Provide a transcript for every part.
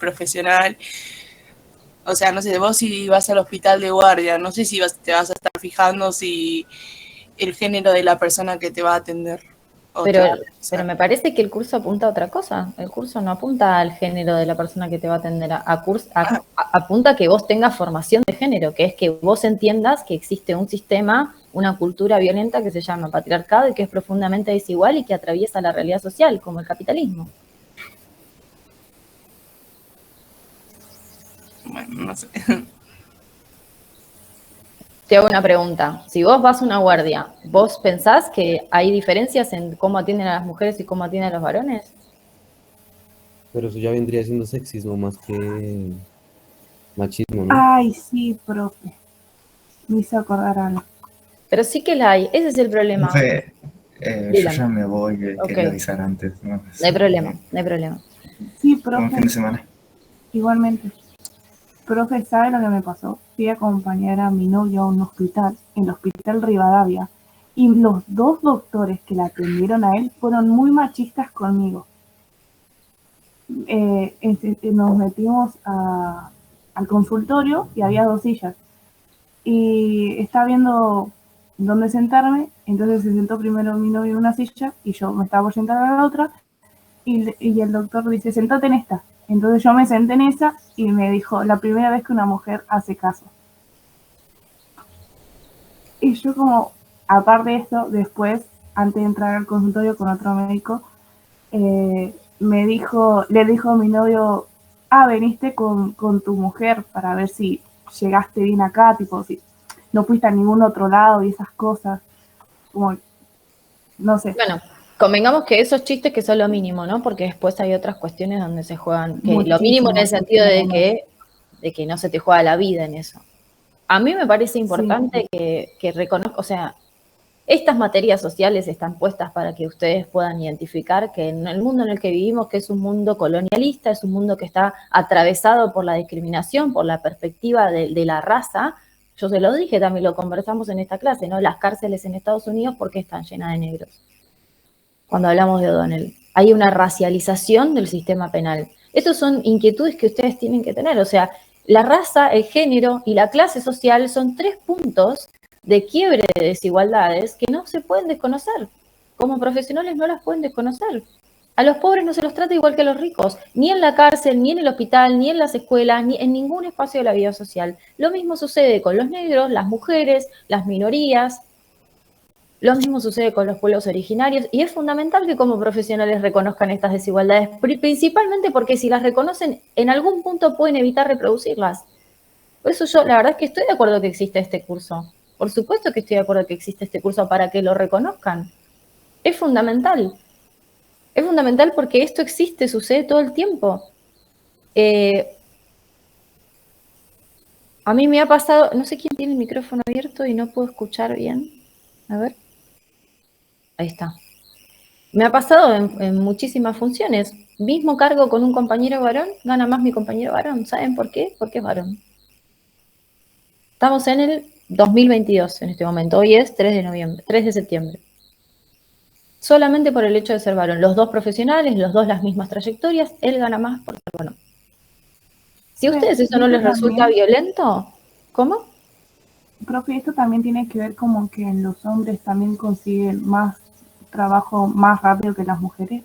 profesional. O sea, no sé, vos si vas al hospital de guardia, no sé si te vas a estar fijando si el género de la persona que te va a atender. Pero me parece que el curso apunta a otra cosa. El curso no apunta al género de la persona que te va a atender. Apunta a que vos tengas formación de género, que es que vos entiendas que existe un sistema, una cultura violenta que se llama patriarcado y que es profundamente desigual y que atraviesa la realidad social, como el capitalismo. Bueno, no sé. Te hago una pregunta. Si vos vas a una guardia, ¿vos pensás que hay diferencias en cómo atienden a las mujeres y cómo atienden a los varones? Pero eso ya vendría siendo sexismo más que machismo, ¿no? Ay, sí, profe. Me hizo acordar algo. Pero sí que la hay. Ese es el problema. Profe, yo ya me voy, quería avisar antes. No hay problema, no hay problema. Sí, Buen fin de profe. semana. Igualmente. Profe, ¿sabe lo que me pasó? Fui a acompañar a mi novio a un hospital, en el Hospital Rivadavia, y los dos doctores que la atendieron a él fueron muy machistas conmigo. Nos metimos al consultorio y había 2 sillas. Y estaba viendo dónde sentarme, entonces se sentó primero mi novio en una silla y yo me estaba por sentar a la otra, y el doctor dice, sentate en esta. Entonces yo me senté en esa y me dijo, la primera vez que una mujer hace caso. Y yo como, aparte de esto, después, antes de entrar al consultorio con otro médico, le dijo a mi novio, veniste con tu mujer para ver si llegaste bien acá, tipo, si no fuiste a ningún otro lado y esas cosas, como, no sé. Bueno, convengamos que esos chistes que son lo mínimo, ¿no? Porque después hay otras cuestiones donde se juegan, que lo mínimo en el sentido de que no se te juega la vida en eso. A mí me parece importante que reconozca, o sea, estas materias sociales están puestas para que ustedes puedan identificar que en el mundo en el que vivimos, que es un mundo colonialista, es un mundo que está atravesado por la discriminación, por la perspectiva de la raza. Yo se lo dije, también lo conversamos en esta clase, ¿no? Las cárceles en Estados Unidos, ¿por qué están llenas de negros? Cuando hablamos de O'Donnell. Hay una racialización del sistema penal. Esas son inquietudes que ustedes tienen que tener. O sea, la raza, el género y la clase social son 3 puntos de quiebre de desigualdades que no se pueden desconocer. Como profesionales no las pueden desconocer. A los pobres no se los trata igual que a los ricos, ni en la cárcel, ni en el hospital, ni en las escuelas, ni en ningún espacio de la vida social. Lo mismo sucede con los negros, las mujeres, las minorías. Lo mismo sucede con los pueblos originarios y es fundamental que como profesionales reconozcan estas desigualdades, principalmente porque si las reconocen, en algún punto pueden evitar reproducirlas. Por eso yo, la verdad es que estoy de acuerdo que existe este curso. Por supuesto que estoy de acuerdo que existe este curso para que lo reconozcan. Es fundamental. Es fundamental porque esto existe, sucede todo el tiempo. A mí me ha pasado, no sé quién tiene el micrófono abierto y no puedo escuchar bien. A ver. Ahí está. Me ha pasado en muchísimas funciones. Mismo cargo con un compañero varón, gana más mi compañero varón. ¿Saben por qué? Porque es varón. Estamos en el 2022 en este momento. Hoy es 3 de septiembre. Solamente por el hecho de ser varón. Los 2 profesionales, los 2 las mismas trayectorias, él gana más por ser varón. Si a ustedes eso no les resulta violento, ¿cómo? Profe, esto también tiene que ver como que los hombres también consiguen más trabajo más rápido que las mujeres.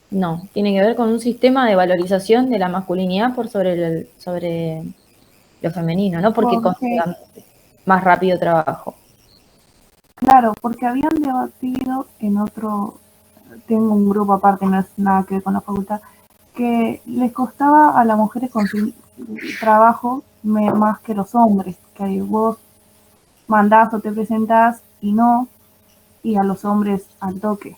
No, tiene que ver con un sistema de valorización de la masculinidad por sobre lo femenino, no porque consigan más rápido trabajo. Claro, porque habían debatido en otro, tengo un grupo aparte, no es nada que ver con la facultad, que les costaba a las mujeres conseguir trabajo más que los hombres, que vos mandás o te presentás y a los hombres al toque.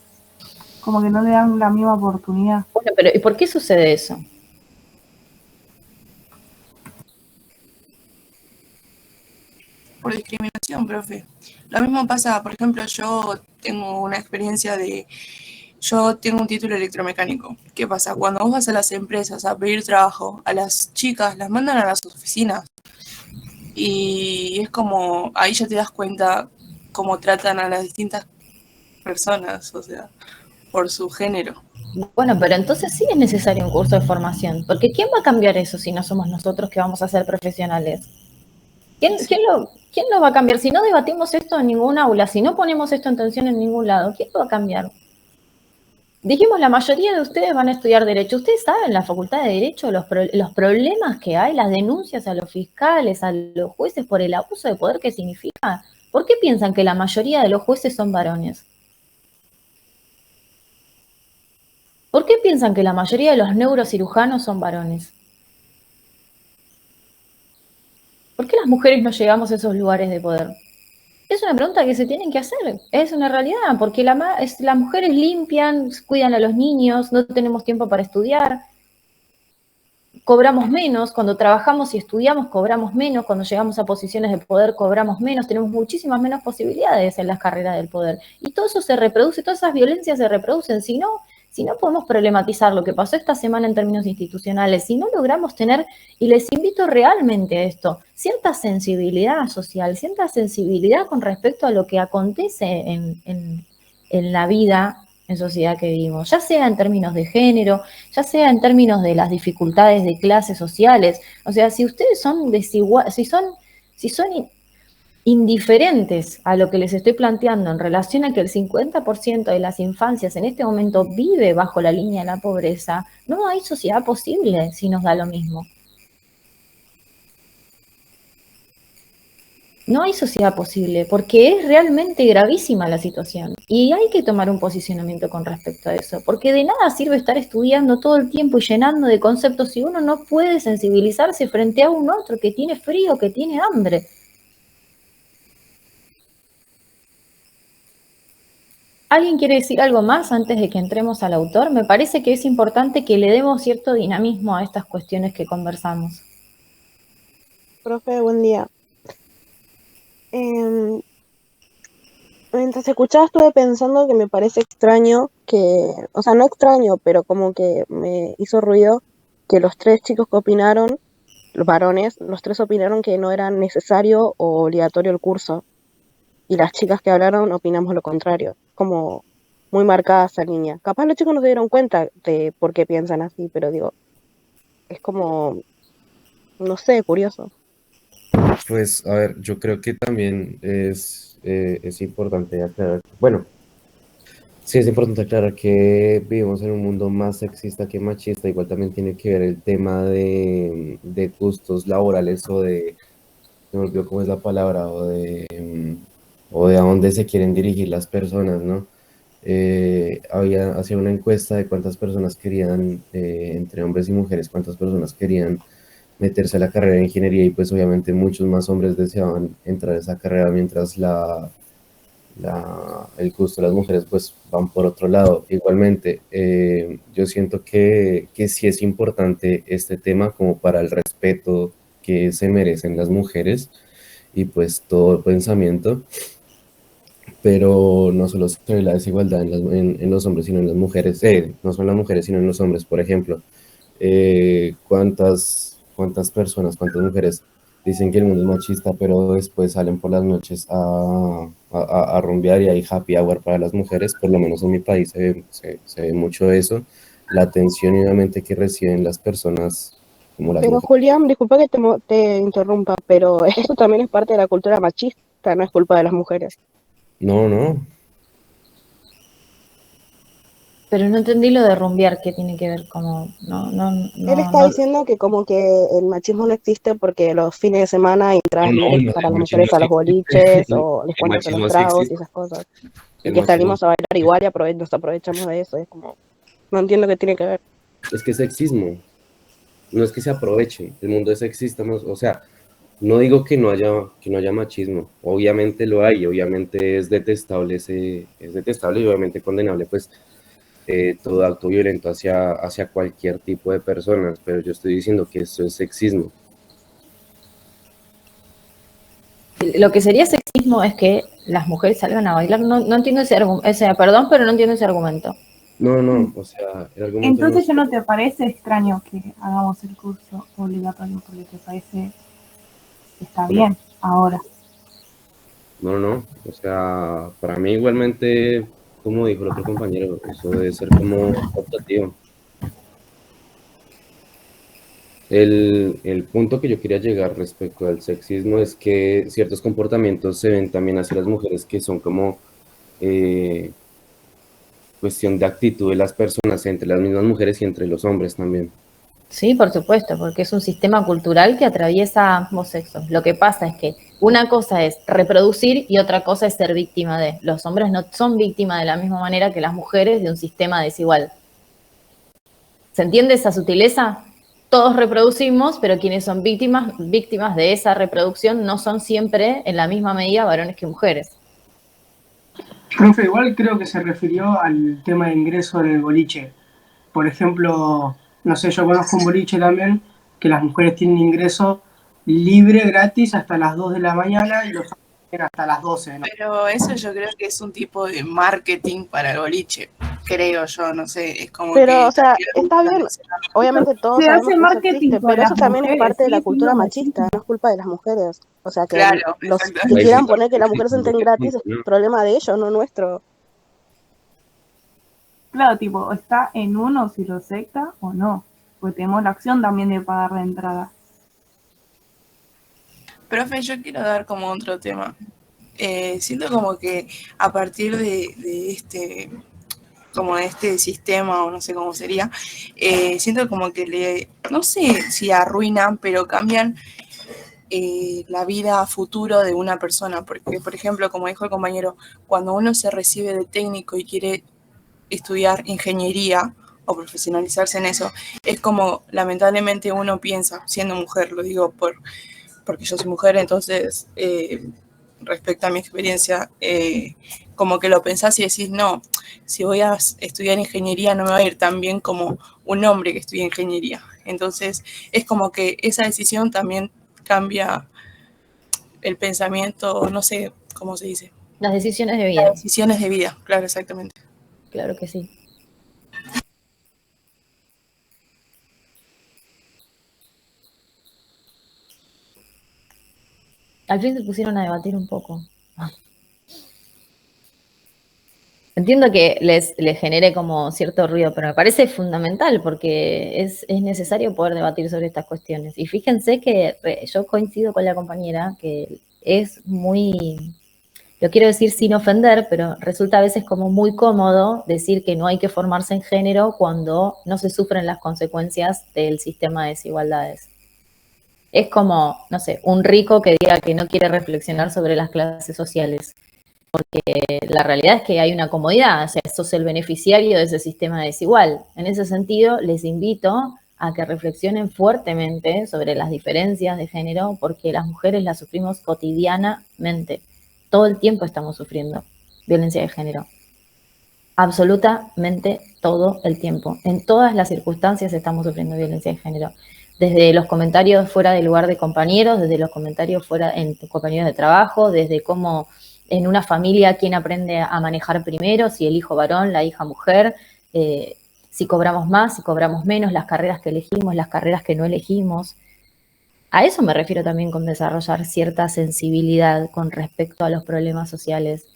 Como que no le dan la misma oportunidad. Bueno, pero ¿y por qué sucede eso? Por discriminación, profe. Lo mismo pasa, por ejemplo, yo tengo una experiencia yo tengo un título electromecánico. ¿Qué pasa? Cuando vos vas a las empresas a pedir trabajo, a las chicas las mandan a las oficinas. Y es como, ahí ya te das cuenta cómo tratan a las distintas personas, o sea, por su género. Bueno, pero entonces sí es necesario un curso de formación, porque ¿quién va a cambiar eso si no somos nosotros que vamos a ser profesionales? ¿Quién lo va a cambiar? Si no debatimos esto en ningún aula, si no ponemos esto en tensión en ningún lado, ¿quién lo va a cambiar? Dijimos, la mayoría de ustedes van a estudiar Derecho. ¿Ustedes saben en la Facultad de Derecho los problemas que hay, las denuncias a los fiscales, a los jueces por el abuso de poder que significa? ¿Por qué piensan que la mayoría de los jueces son varones? ¿Por qué piensan que la mayoría de los neurocirujanos son varones? ¿Por qué las mujeres no llegamos a esos lugares de poder? Es una pregunta que se tienen que hacer, es una realidad, porque las mujeres limpian, cuidan a los niños, no tenemos tiempo para estudiar, cobramos menos, cuando trabajamos y estudiamos cobramos menos, cuando llegamos a posiciones de poder cobramos menos, tenemos muchísimas menos posibilidades en las carreras del poder. Y todo eso se reproduce, todas esas violencias se reproducen. Si no podemos problematizar lo que pasó esta semana en términos institucionales, si no logramos tener, y les invito realmente a esto, cierta sensibilidad social, cierta sensibilidad con respecto a lo que acontece en la vida en sociedad que vivimos, ya sea en términos de género, ya sea en términos de las dificultades de clases sociales. O sea, si ustedes son desiguales, si son indiferentes a lo que les estoy planteando en relación a que el 50% de las infancias en este momento vive bajo la línea de la pobreza, no hay sociedad posible si nos da lo mismo. No hay sociedad posible porque es realmente gravísima la situación y hay que tomar un posicionamiento con respecto a eso, porque de nada sirve estar estudiando todo el tiempo y llenando de conceptos si uno no puede sensibilizarse frente a un otro que tiene frío, que tiene hambre. ¿Alguien quiere decir algo más antes de que entremos al autor? Me parece que es importante que le demos cierto dinamismo a estas cuestiones que conversamos. Profe, buen día. Mientras escuchaba estuve pensando que me parece extraño que, o sea, no extraño, pero como que me hizo ruido que los tres chicos que opinaron, los varones, los tres opinaron que no era necesario o obligatorio el curso. Y las chicas que hablaron opinamos lo contrario. Como muy marcada esa línea. Capaz los chicos no se dieron cuenta de por qué piensan así, pero digo, es como, no sé, curioso. Pues, a ver, yo creo que también es importante aclarar, bueno, sí es importante aclarar que vivimos en un mundo más sexista que machista, igual también tiene que ver el tema de gustos laborales o de, no me olvido cómo es la palabra, o de a dónde se quieren dirigir las personas, ¿no? Hacía una encuesta de cuántas personas querían, entre hombres y mujeres, cuántas personas querían meterse a la carrera de ingeniería y pues obviamente muchos más hombres deseaban entrar a esa carrera mientras el gusto de las mujeres pues van por otro lado. Igualmente, yo siento que sí es importante este tema como para el respeto que se merecen las mujeres y pues todo el pensamiento, pero no solo se ve la desigualdad en los hombres, sino en las mujeres, no solo en las mujeres, sino en los hombres, por ejemplo. ¿Cuántas personas, cuántas mujeres dicen que el mundo es machista, pero después salen por las noches a rumbear y hay happy hour para las mujeres? Por lo menos en mi país se ve mucho eso, la atención y obviamente que reciben las personas como las Pero mujeres. Julián, disculpa que te interrumpa, pero eso también es parte de la cultura machista, no es culpa de las mujeres. No, no, Pero no entendí lo de rumbear, ¿qué tiene que ver? Como, Él está diciendo que como que el machismo no existe porque los fines de semana hay entradas no, libres no, para el las machismo mujeres a sí los existe, boliches o el descuentos en los machismo sí tragos y existe, esas cosas. Y el que machismo salimos a bailar igual y nos aprovechamos de eso. Es como, no entiendo qué tiene que ver. es que es sexismo, no es que se aprovechen, el mundo es sexista, o sea, no digo que no haya machismo, obviamente lo hay, obviamente es detestable y obviamente condenable, pues, todo acto violento hacia cualquier tipo de personas, pero yo estoy diciendo que eso es sexismo. Lo que sería sexismo es que las mujeres salgan a bailar. No entiendo ese argumento. O sea, perdón, pero no entiendo ese argumento. No, o sea, el argumento no Entonces es... ya no te parece extraño que hagamos el curso obligatorio porque te parece que está No, bien ahora. o sea, para mí igualmente como dijo el otro compañero, eso debe ser como optativo. El punto que yo quería llegar respecto al sexismo es que ciertos comportamientos se ven también hacia las mujeres que son como cuestión de actitud de las personas entre las mismas mujeres y entre los hombres también. Sí, por supuesto, porque es un sistema cultural que atraviesa ambos sexos. Lo que pasa es que una cosa es reproducir y otra cosa es ser víctima de. Los hombres no son víctimas de la misma manera que las mujeres de un sistema desigual. ¿Se entiende esa sutileza? Todos reproducimos, pero quienes son víctimas de esa reproducción no son siempre en la misma medida varones que mujeres. Profe, igual creo que se refirió al tema de ingreso en el boliche. Por ejemplo, no sé, yo conozco un boliche también que las mujeres tienen ingreso libre, gratis, hasta las 2 de la mañana y los hombres tienen hasta las 12, ¿no? Pero eso yo creo que es un tipo de marketing para el boliche, creo yo, no sé, es como Pero, que... o sea, está bien, obviamente todos Se sabemos hace que eso marketing existe, con pero eso las también es mujeres, parte de la sigue cultura siendo machista, machista. no es culpa de las mujeres. O sea, que Claro, los que exactamente. quieran poner que las mujeres entren gratis es problema de ellos, no nuestro. Claro, tipo, está en uno si lo acepta o no, porque tenemos la opción también de pagar la entrada. Profe, yo quiero dar como otro tema. Siento como que a partir de este, como de este sistema, o no sé cómo sería, siento como que no sé si arruinan, pero cambian la vida a futuro de una persona. Porque, por ejemplo, como dijo el compañero, cuando uno se recibe de técnico y quiere estudiar ingeniería o profesionalizarse en eso, es como lamentablemente uno piensa, siendo mujer, lo digo porque yo soy mujer, entonces respecto a mi experiencia, como que lo pensás y decís, no, si voy a estudiar ingeniería no me va a ir tan bien como un hombre que estudia ingeniería. Entonces es como que esa decisión también cambia el pensamiento, no sé cómo se dice. Las decisiones de vida. Las decisiones de vida, claro, exactamente. Claro que sí. Al fin se pusieron a debatir un poco. Entiendo que les genere como cierto ruido, pero me parece fundamental porque es necesario poder debatir sobre estas cuestiones. Y fíjense que yo coincido con la compañera que es muy, lo quiero decir sin ofender, pero resulta a veces como muy cómodo decir que no hay que formarse en género cuando no se sufren las consecuencias del sistema de desigualdades. Es como, no sé, un rico que diga que no quiere reflexionar sobre las clases sociales. Porque la realidad es que hay una comodidad, o sea, sos el beneficiario de ese sistema desigual. En ese sentido, les invito a que reflexionen fuertemente sobre las diferencias de género, porque las mujeres las sufrimos cotidianamente. Todo el tiempo estamos sufriendo violencia de género. Absolutamente todo el tiempo. En todas las circunstancias estamos sufriendo violencia de género. Desde los comentarios fuera del lugar de compañeros, desde los comentarios fuera en compañeros de trabajo, desde cómo en una familia quién aprende a manejar primero, si el hijo varón, la hija mujer, si cobramos más, si cobramos menos, las carreras que elegimos, las carreras que no elegimos. A eso me refiero también con desarrollar cierta sensibilidad con respecto a los problemas sociales.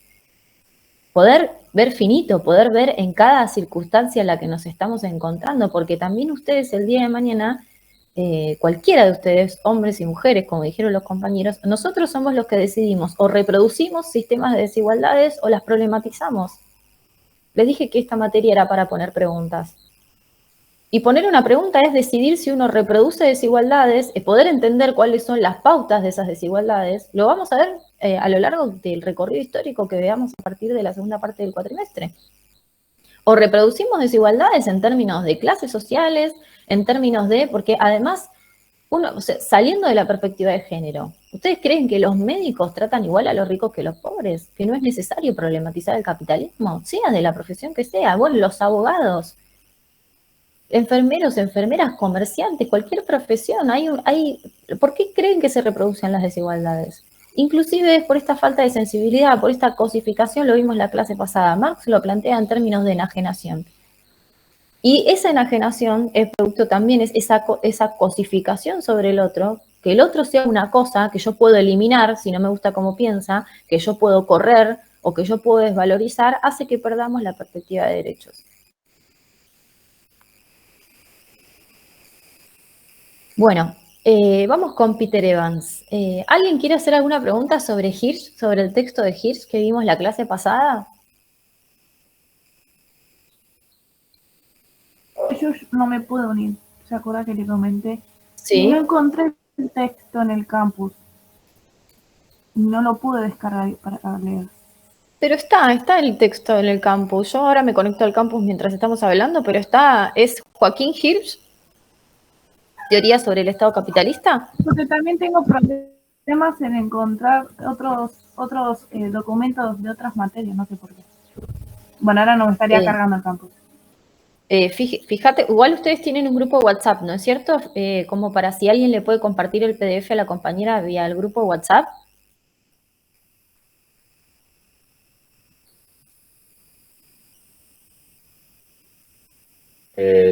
Poder ver finito, poder ver en cada circunstancia en la que nos estamos encontrando, porque también ustedes el día de mañana, cualquiera de ustedes, hombres y mujeres, como dijeron los compañeros, nosotros somos los que decidimos o reproducimos sistemas de desigualdades o las problematizamos. Les dije que esta materia era para poner preguntas. Y poner una pregunta es decidir si uno reproduce desigualdades, poder entender cuáles son las pautas de esas desigualdades. Lo vamos a ver a lo largo del recorrido histórico que veamos a partir de la segunda parte del cuatrimestre. O reproducimos desigualdades en términos de clases sociales, en términos de, porque además, uno, o sea, saliendo de la perspectiva de género, ¿ustedes creen que los médicos tratan igual a los ricos que los pobres? ¿Que no es necesario problematizar el capitalismo? Sea de la profesión que sea, bueno, los abogados, enfermeros, enfermeras, comerciantes, cualquier profesión, ¿por qué creen que se reproducen las desigualdades? Inclusive por esta falta de sensibilidad, por esta cosificación, lo vimos en la clase pasada, Marx lo plantea en términos de enajenación. Y esa enajenación es producto también, es esa cosificación sobre el otro, que el otro sea una cosa que yo puedo eliminar si no me gusta cómo piensa, que yo puedo correr o que yo puedo desvalorizar, hace que perdamos la perspectiva de derechos. Bueno, vamos con Peter Evans. ¿Alguien quiere hacer alguna pregunta sobre Hirsch, sobre el texto de Hirsch que vimos la clase pasada? Yo no me pude unir, ¿se acuerda que le comenté? Sí. No encontré el texto en el campus. No lo pude descargar para leer. Pero está el texto en el campus. Yo ahora me conecto al campus mientras estamos hablando, pero es Joaquín Hirsch, Teoría sobre el Estado Capitalista. Porque también tengo problemas en encontrar otros documentos de otras materias, no sé por qué. Bueno, ahora no me estaría cargando el campus. Fíjate, igual ustedes tienen un grupo de WhatsApp, ¿no es cierto? Como para si alguien le puede compartir el PDF a la compañera vía el grupo de WhatsApp.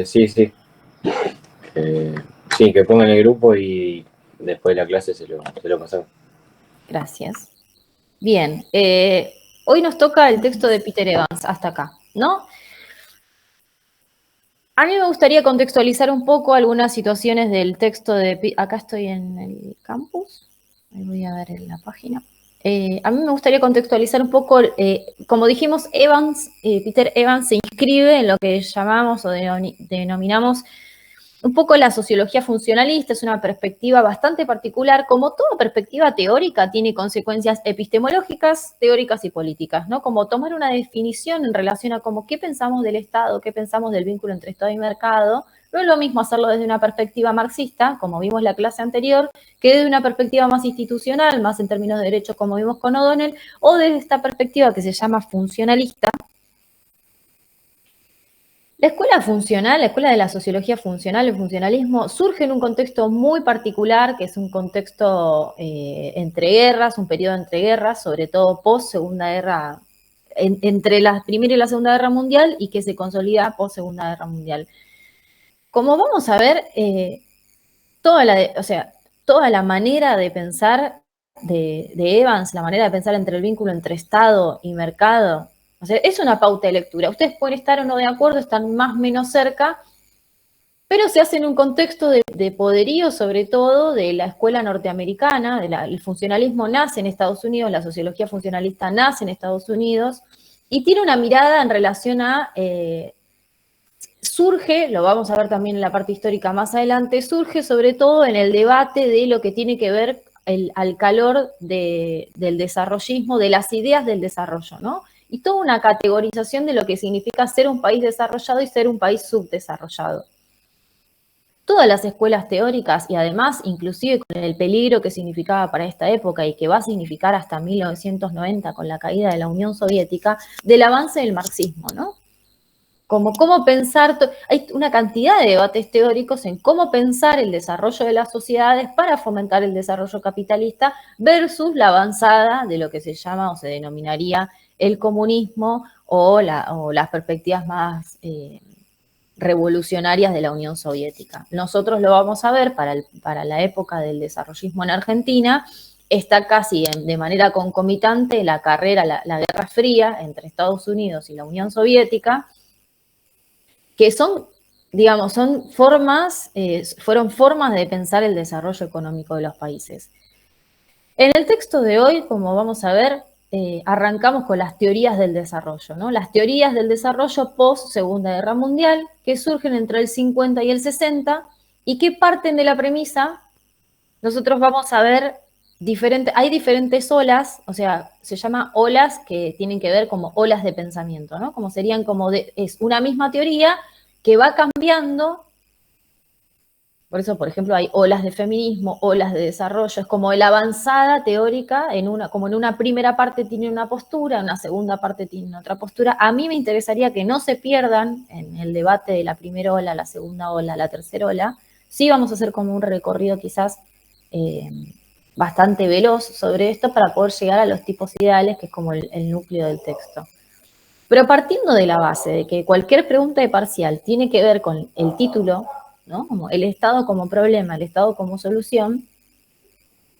Sí. Sí, que pongan el grupo y después de la clase se lo pasamos. Gracias. Bien, hoy nos toca el texto de Peter Evans, hasta acá, ¿no? A mí me gustaría contextualizar un poco algunas situaciones del texto de... Acá estoy en el campus, ahí voy a ver en la página. A mí me gustaría contextualizar un poco, como dijimos, Peter Evans se inscribe en lo que llamamos o denominamos un poco la sociología funcionalista. Es una perspectiva bastante particular. Como toda perspectiva teórica, tiene consecuencias epistemológicas, teóricas y políticas, ¿no? Como tomar una definición en relación a cómo qué pensamos del Estado, qué pensamos del vínculo entre Estado y mercado. No es lo mismo hacerlo desde una perspectiva marxista, como vimos en la clase anterior, que desde una perspectiva más institucional, más en términos de derechos, como vimos con O'Donnell, o desde esta perspectiva que se llama funcionalista. La escuela funcional, la escuela de la sociología funcional, el funcionalismo, surge en un contexto muy particular, que es un contexto entre guerras, un periodo entre guerras, sobre todo post-Segunda Guerra, entre la Primera y la Segunda Guerra Mundial, y que se consolida post-Segunda Guerra Mundial. Como vamos a ver, toda la manera de pensar de Evans, la manera de pensar entre el vínculo entre Estado y mercado, o sea, es una pauta de lectura. Ustedes pueden estar o no de acuerdo, están más o menos cerca, pero se hace en un contexto de poderío, sobre todo, de la escuela norteamericana. El funcionalismo nace en Estados Unidos, la sociología funcionalista nace en Estados Unidos, y tiene una mirada en relación a... surge, lo vamos a ver también en la parte histórica más adelante, surge sobre todo en el debate de lo que tiene que ver al calor del desarrollismo, de las ideas del desarrollo, ¿no? Y toda una categorización de lo que significa ser un país desarrollado y ser un país subdesarrollado. Todas las escuelas teóricas, y además inclusive con el peligro que significaba para esta época y que va a significar hasta 1990 con la caída de la Unión Soviética, del avance del marxismo, ¿no? Como cómo pensar, hay una cantidad de debates teóricos en cómo pensar el desarrollo de las sociedades para fomentar el desarrollo capitalista versus la avanzada de lo que se llama o se denominaría el comunismo o las perspectivas más revolucionarias de la Unión Soviética. Nosotros lo vamos a ver para la época del desarrollismo en Argentina. Está casi de manera concomitante la Guerra Fría entre Estados Unidos y la Unión Soviética, que son, digamos, fueron formas de pensar el desarrollo económico de los países. En el texto de hoy, como vamos a ver, arrancamos con las teorías del desarrollo, ¿no? Las teorías del desarrollo post-Segunda Guerra Mundial, que surgen entre el 50 y el 60, y que parten de la premisa, nosotros vamos a ver hay diferentes olas, o sea, se llama olas que tienen que ver como olas de pensamiento, ¿no? Como serían es una misma teoría que va cambiando. Por eso, por ejemplo, hay olas de feminismo, olas de desarrollo. Es como la avanzada teórica, como en una primera parte tiene una postura, en una segunda parte tiene otra postura. A mí me interesaría que no se pierdan en el debate de la primera ola, la segunda ola, la tercera ola. Sí vamos a hacer como un recorrido quizás bastante veloz sobre esto para poder llegar a los tipos ideales, que es como el núcleo del texto. Pero partiendo de la base de que cualquier pregunta de parcial tiene que ver con el título, ¿no? Como el Estado como problema, el Estado como solución,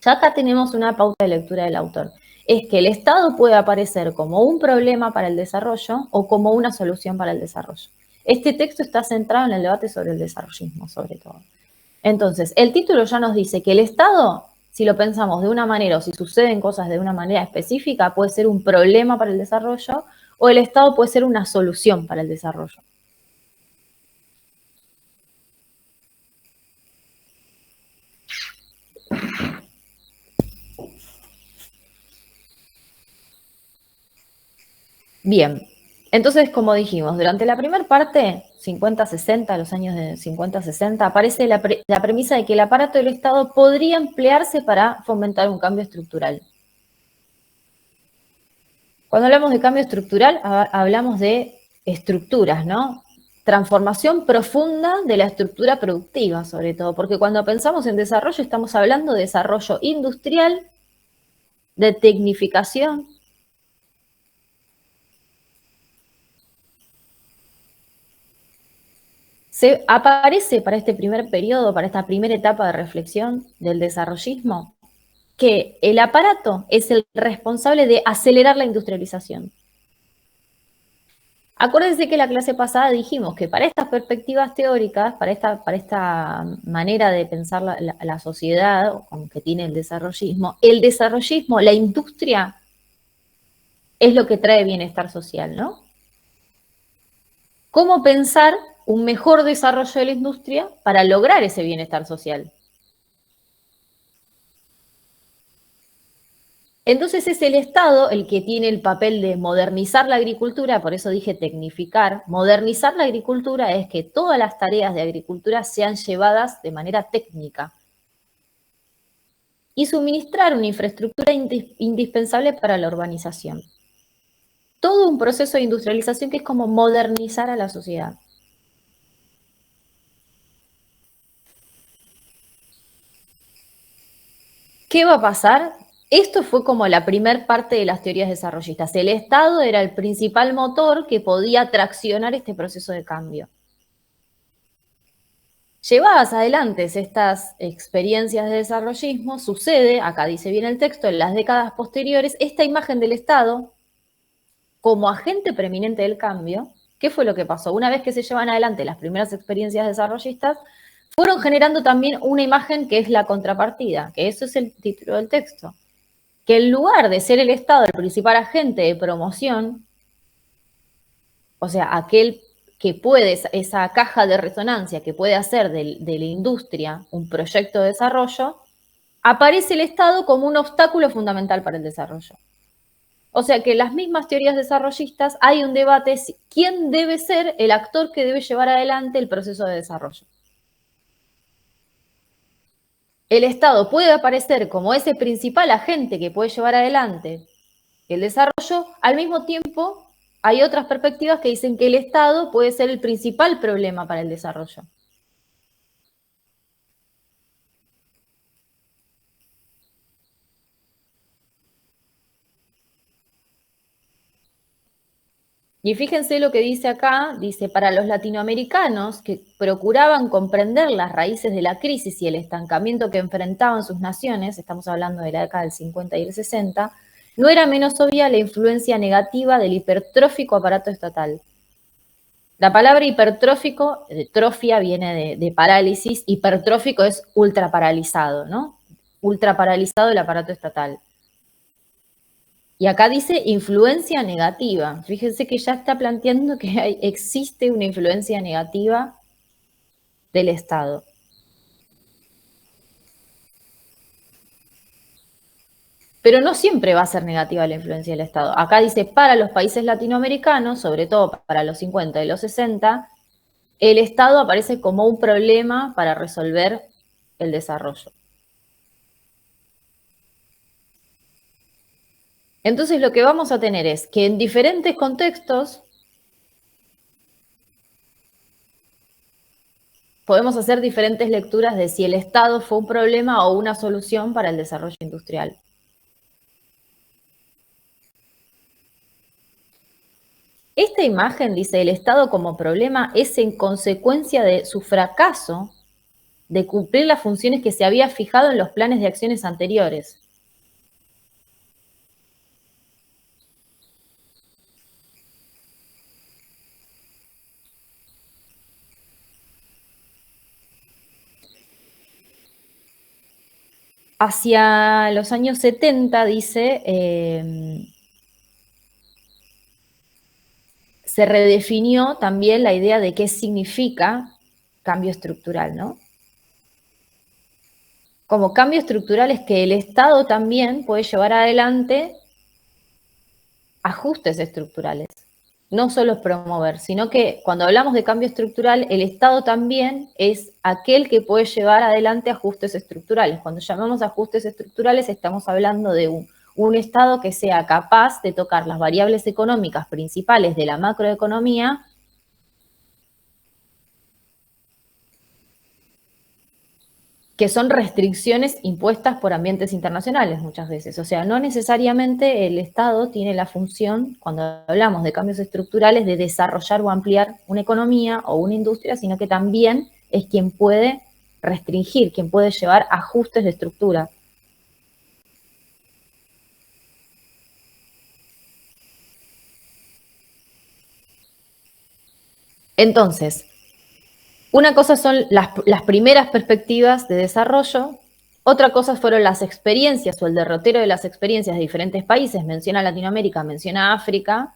ya acá tenemos una pauta de lectura del autor. es que el Estado puede aparecer como un problema para el desarrollo o como una solución para el desarrollo. Este texto está centrado en el debate sobre el desarrollismo, sobre todo. Entonces, el título ya nos dice que el Estado, si lo pensamos de una manera o si suceden cosas de una manera específica, puede ser un problema para el desarrollo o el Estado puede ser una solución para el desarrollo. Bien, entonces, como dijimos, durante la primera parte, 50-60, los años de 50-60, aparece la premisa de que el aparato del Estado podría emplearse para fomentar un cambio estructural. Cuando hablamos de cambio estructural, hablamos de estructuras, ¿no? Transformación profunda de la estructura productiva, sobre todo, porque cuando pensamos en desarrollo estamos hablando de desarrollo industrial, de tecnificación. Se aparece para este primer periodo, para esta primera etapa de reflexión del desarrollismo, que el aparato es el responsable de acelerar la industrialización. Acuérdense que la clase pasada dijimos que para estas perspectivas teóricas, para esta manera de pensar la sociedad que tiene el desarrollismo, la industria, es lo que trae bienestar social, ¿no? ¿Cómo pensar un mejor desarrollo de la industria para lograr ese bienestar social? Entonces es el Estado el que tiene el papel de modernizar la agricultura, por eso dije tecnificar. Modernizar la agricultura es que todas las tareas de agricultura sean llevadas de manera técnica y suministrar una infraestructura indispensable para la urbanización. Todo un proceso de industrialización que es como modernizar a la sociedad. ¿Qué va a pasar? Esto fue como la primer parte de las teorías desarrollistas. El Estado era el principal motor que podía traccionar este proceso de cambio. Llevadas adelante estas experiencias de desarrollismo, sucede, acá dice bien el texto, en las décadas posteriores, esta imagen del Estado como agente preeminente del cambio. ¿Qué fue lo que pasó? Una vez que se llevan adelante las primeras experiencias desarrollistas, fueron generando también una imagen que es la contrapartida, que eso es el título del texto. Que en lugar de ser el Estado el principal agente de promoción, o sea, aquel que puede, esa caja de resonancia que puede hacer de la industria un proyecto de desarrollo, aparece el Estado como un obstáculo fundamental para el desarrollo. O sea que en las mismas teorías desarrollistas hay un debate quién debe ser el actor que debe llevar adelante el proceso de desarrollo. El Estado puede aparecer como ese principal agente que puede llevar adelante el desarrollo, al mismo tiempo hay otras perspectivas que dicen que el Estado puede ser el principal problema para el desarrollo. Y fíjense lo que dice acá, dice, para los latinoamericanos que procuraban comprender las raíces de la crisis y el estancamiento que enfrentaban sus naciones, estamos hablando de la década del 50 y el 60, no era menos obvia la influencia negativa del hipertrófico aparato estatal. La palabra hipertrófico, de trofia viene de parálisis, hipertrófico es ultraparalizado, ¿no? Ultraparalizado el aparato estatal. Y acá dice influencia negativa. Fíjense que ya está planteando que existe una influencia negativa del Estado. Pero no siempre va a ser negativa la influencia del Estado. Acá dice, para los países latinoamericanos, sobre todo para los 50 y los 60, el Estado aparece como un problema para resolver el desarrollo. Entonces lo que vamos a tener es que en diferentes contextos podemos hacer diferentes lecturas de si el Estado fue un problema o una solución para el desarrollo industrial. Esta imagen, dice, el Estado como problema es en consecuencia de su fracaso de cumplir las funciones que se había fijado en los planes de acciones anteriores. hacia los años 70, dice, se redefinió también la idea de qué significa cambio estructural, ¿no? Como cambio estructural es que el Estado también puede llevar adelante ajustes estructurales. No solo es promover, sino que cuando hablamos de cambio estructural, el Estado también es aquel que puede llevar adelante ajustes estructurales. Cuando llamamos ajustes estructurales, estamos hablando de un Estado que sea capaz de tocar las variables económicas principales de la macroeconomía que son restricciones impuestas por ambientes internacionales muchas veces. O sea, no necesariamente el Estado tiene la función, cuando hablamos de cambios estructurales, de desarrollar o ampliar una economía o una industria, sino que también es quien puede restringir, quien puede llevar ajustes de estructura. Entonces, una cosa son las primeras perspectivas de desarrollo, otra cosa fueron las experiencias o el derrotero de las experiencias de diferentes países, menciona Latinoamérica, menciona África,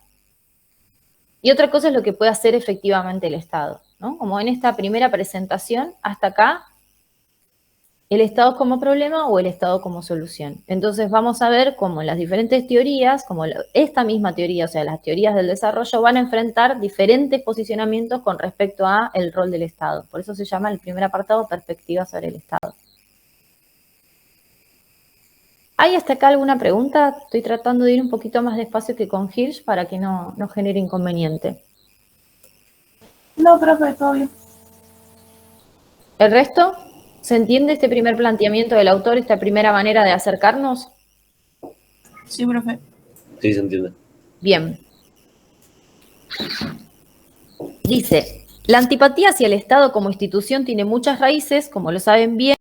y otra cosa es lo que puede hacer efectivamente el Estado, ¿no? Como en esta primera presentación, hasta acá, el Estado como problema o el Estado como solución. Entonces vamos a ver cómo las diferentes teorías, como esta misma teoría, o sea, las teorías del desarrollo, van a enfrentar diferentes posicionamientos con respecto a el rol del Estado. Por eso se llama el primer apartado perspectiva sobre el Estado. ¿Hay hasta acá alguna pregunta? Estoy tratando de ir un poquito más despacio que con Hirsch para que no genere inconveniente. No, profe, todo bien. ¿El resto? ¿Se entiende este primer planteamiento del autor, esta primera manera de acercarnos? Sí, profe. Sí, se entiende. Bien. Dice, la antipatía hacia el Estado como institución tiene muchas raíces, como lo saben bien,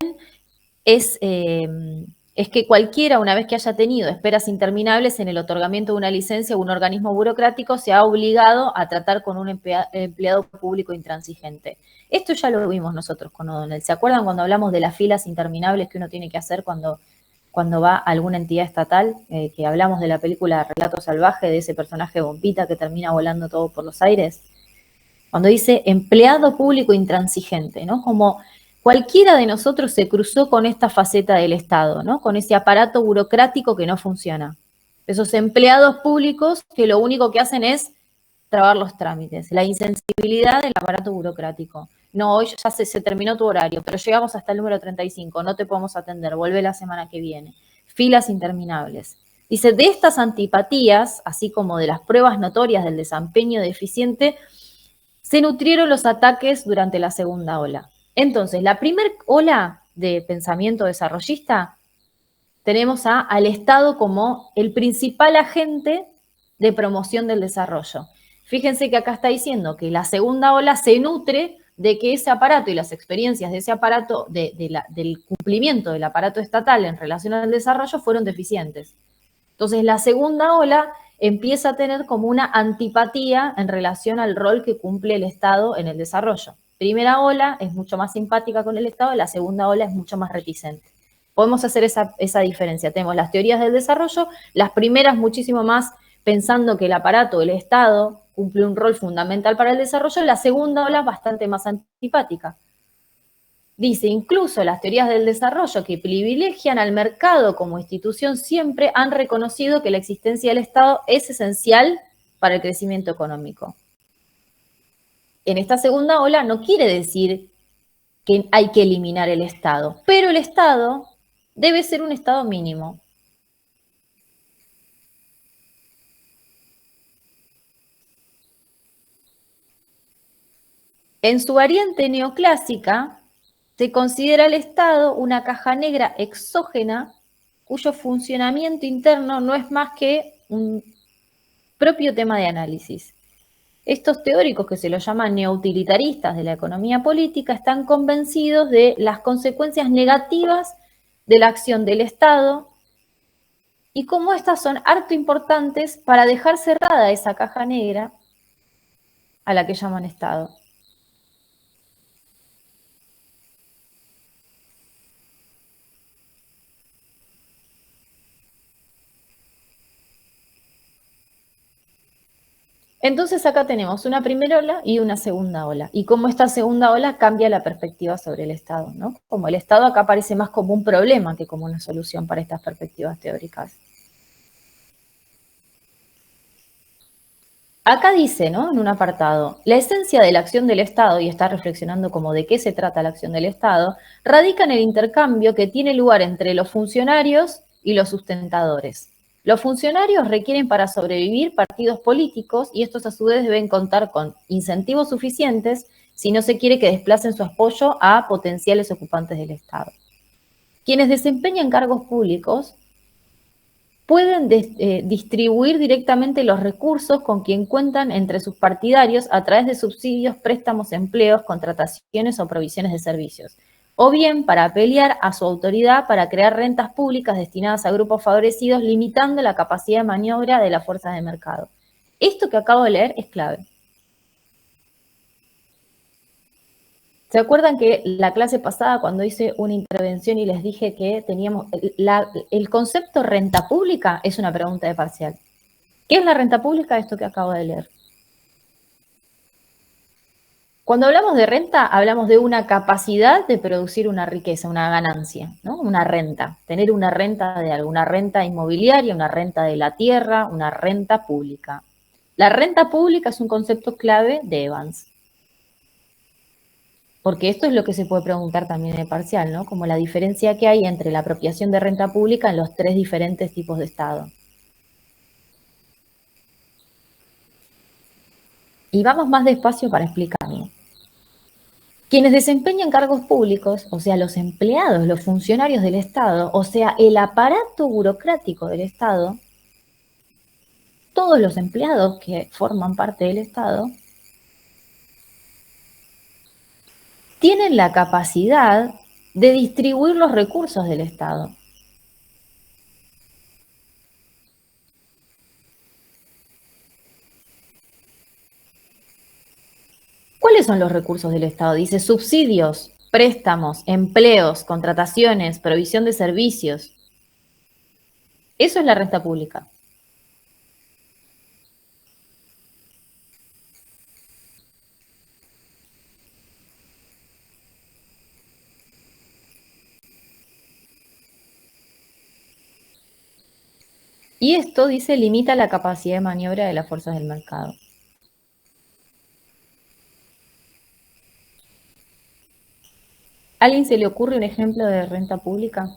es que cualquiera, una vez que haya tenido esperas interminables en el otorgamiento de una licencia o un organismo burocrático, se ha obligado a tratar con un empleado público intransigente. Esto ya lo vimos nosotros con O'Donnell. ¿Se acuerdan cuando hablamos de las filas interminables que uno tiene que hacer cuando va a alguna entidad estatal? Que hablamos de la película Relato Salvaje, de ese personaje bombita que termina volando todo por los aires. Cuando dice empleado público intransigente, ¿no? Como cualquiera de nosotros se cruzó con esta faceta del Estado, ¿no? Con ese aparato burocrático que no funciona. Esos empleados públicos que lo único que hacen es trabar los trámites, la insensibilidad del aparato burocrático. No, hoy ya se terminó tu horario, pero llegamos hasta el número 35, no te podemos atender, vuelve la semana que viene. Filas interminables. Dice, de estas antipatías, así como de las pruebas notorias del desempeño deficiente, se nutrieron los ataques durante la segunda ola. Entonces, la primera ola de pensamiento desarrollista, tenemos al Estado como el principal agente de promoción del desarrollo. Fíjense que acá está diciendo que la segunda ola se nutre de que ese aparato y las experiencias de ese aparato, del cumplimiento del aparato estatal en relación al desarrollo fueron deficientes. Entonces, la segunda ola empieza a tener como una antipatía en relación al rol que cumple el Estado en el desarrollo. Primera ola es mucho más simpática con el Estado, la segunda ola es mucho más reticente. Podemos hacer esa diferencia. Tenemos las teorías del desarrollo, las primeras muchísimo más pensando que el aparato, el Estado, cumple un rol fundamental para el desarrollo, la segunda ola bastante más antipática. Dice, incluso las teorías del desarrollo que privilegian al mercado como institución siempre han reconocido que la existencia del Estado es esencial para el crecimiento económico. En esta segunda ola no quiere decir que hay que eliminar el Estado, pero el Estado debe ser un Estado mínimo. En su variante neoclásica, se considera el Estado una caja negra exógena cuyo funcionamiento interno no es más que un propio tema de análisis. Estos teóricos, que se los llaman neoutilitaristas de la economía política, están convencidos de las consecuencias negativas de la acción del Estado y cómo estas son harto importantes para dejar cerrada esa caja negra a la que llaman Estado. Entonces acá tenemos una primera ola y una segunda ola. Y cómo esta segunda ola cambia la perspectiva sobre el Estado, ¿no? Como el Estado acá aparece más como un problema que como una solución para estas perspectivas teóricas. Acá dice, ¿no? En un apartado, la esencia de la acción del Estado, y está reflexionando como de qué se trata la acción del Estado, radica en el intercambio que tiene lugar entre los funcionarios y los sustentadores. Los funcionarios requieren para sobrevivir partidos políticos y estos a su vez deben contar con incentivos suficientes si no se quiere que desplacen su apoyo a potenciales ocupantes del Estado. Quienes desempeñan cargos públicos pueden distribuir directamente los recursos con quien cuentan entre sus partidarios a través de subsidios, préstamos, empleos, contrataciones o provisiones de servicios, o bien para pelear a su autoridad para crear rentas públicas destinadas a grupos favorecidos, limitando la capacidad de maniobra de las fuerzas de mercado. Esto que acabo de leer es clave. ¿Se acuerdan que la clase pasada, cuando hice una intervención y les dije que teníamos el concepto renta pública es una pregunta de parcial? ¿Qué es la renta pública? Esto que acabo de leer. Cuando hablamos de renta, hablamos de una capacidad de producir una riqueza, una ganancia, ¿no? Una renta. Tener una renta de algo, una renta inmobiliaria, una renta de la tierra, una renta pública. La renta pública es un concepto clave de Evans. Porque esto es lo que se puede preguntar también en el parcial, ¿no? Como la diferencia que hay entre la apropiación de renta pública en los tres diferentes tipos de Estado. Y vamos más despacio para explicarlo. Quienes desempeñan cargos públicos, o sea, los empleados, los funcionarios del Estado, o sea, el aparato burocrático del Estado, todos los empleados que forman parte del Estado, tienen la capacidad de distribuir los recursos del Estado. ¿Cuáles son los recursos del Estado? Dice subsidios, préstamos, empleos, contrataciones, provisión de servicios. Eso es la renta pública. Y esto, dice, limita la capacidad de maniobra de las fuerzas del mercado. ¿A alguien se le ocurre un ejemplo de renta pública?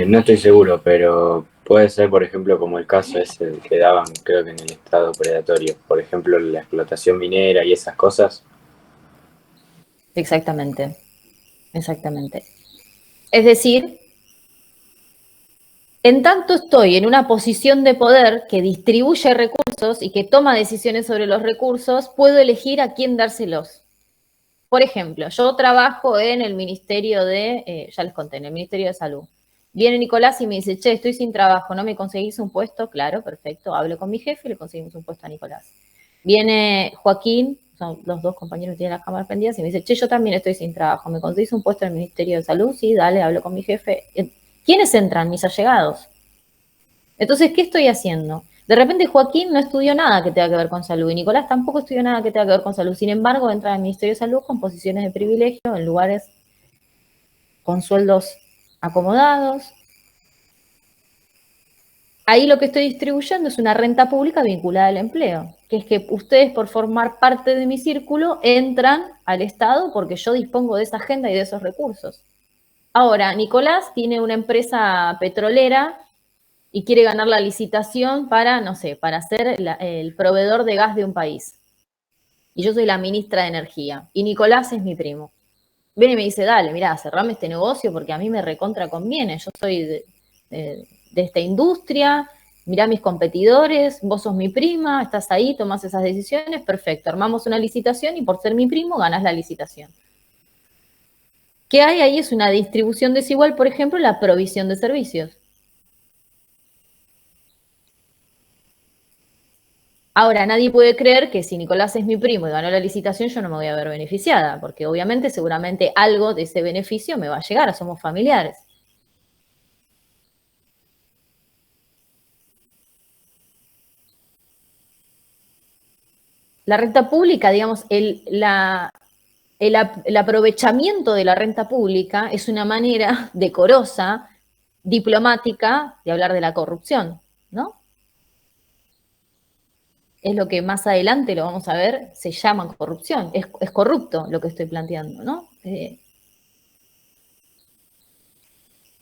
No estoy seguro, pero puede ser, por ejemplo, como el caso ese que daban, creo que en el estado predatorio. Por ejemplo, la explotación minera y esas cosas. Exactamente, exactamente. Es decir, en tanto estoy en una posición de poder que distribuye recursos y que toma decisiones sobre los recursos, puedo elegir a quién dárselos. Por ejemplo, yo trabajo en el Ministerio de, ya les conté, en el Ministerio de Salud. Viene Nicolás y me dice, che, estoy sin trabajo, ¿no me conseguís un puesto? Claro, perfecto, hablo con mi jefe y le conseguimos un puesto a Nicolás. Viene Joaquín, son los dos compañeros que tienen las cámaras prendidas, y me dice, che, yo también estoy sin trabajo, ¿me conseguís un puesto en el Ministerio de Salud? Sí, dale, hablo con mi jefe. ¿Quiénes entran? Mis allegados. Entonces, ¿qué estoy haciendo? De repente Joaquín no estudió nada que tenga que ver con salud y Nicolás tampoco estudió nada que tenga que ver con salud. Sin embargo, entra al Ministerio de Salud con posiciones de privilegio en lugares con sueldos acomodados. Ahí lo que estoy distribuyendo es una renta pública vinculada al empleo, que es que ustedes por formar parte de mi círculo entran al Estado porque yo dispongo de esa agenda y de esos recursos. Ahora, Nicolás tiene una empresa petrolera y quiere ganar la licitación para, no sé, para ser el proveedor de gas de un país. Y yo soy la ministra de Energía. Y Nicolás es mi primo. Viene y me dice, dale, mirá, cerrame este negocio porque a mí me recontra conviene. Yo soy de esta industria, mirá mis competidores, vos sos mi prima, estás ahí, tomás esas decisiones, perfecto. Armamos una licitación y por ser mi primo ganás la licitación. ¿Qué hay ahí? Es una distribución desigual, por ejemplo, la provisión de servicios. Ahora, nadie puede creer que si Nicolás es mi primo y ganó la licitación, yo no me voy a ver beneficiada, porque obviamente, seguramente algo de ese beneficio me va a llegar, somos familiares. La renta pública, digamos, el aprovechamiento de la renta pública es una manera decorosa, diplomática, de hablar de la corrupción, ¿no? Es lo que más adelante lo vamos a ver, se llama corrupción. Es corrupto lo que estoy planteando, ¿no?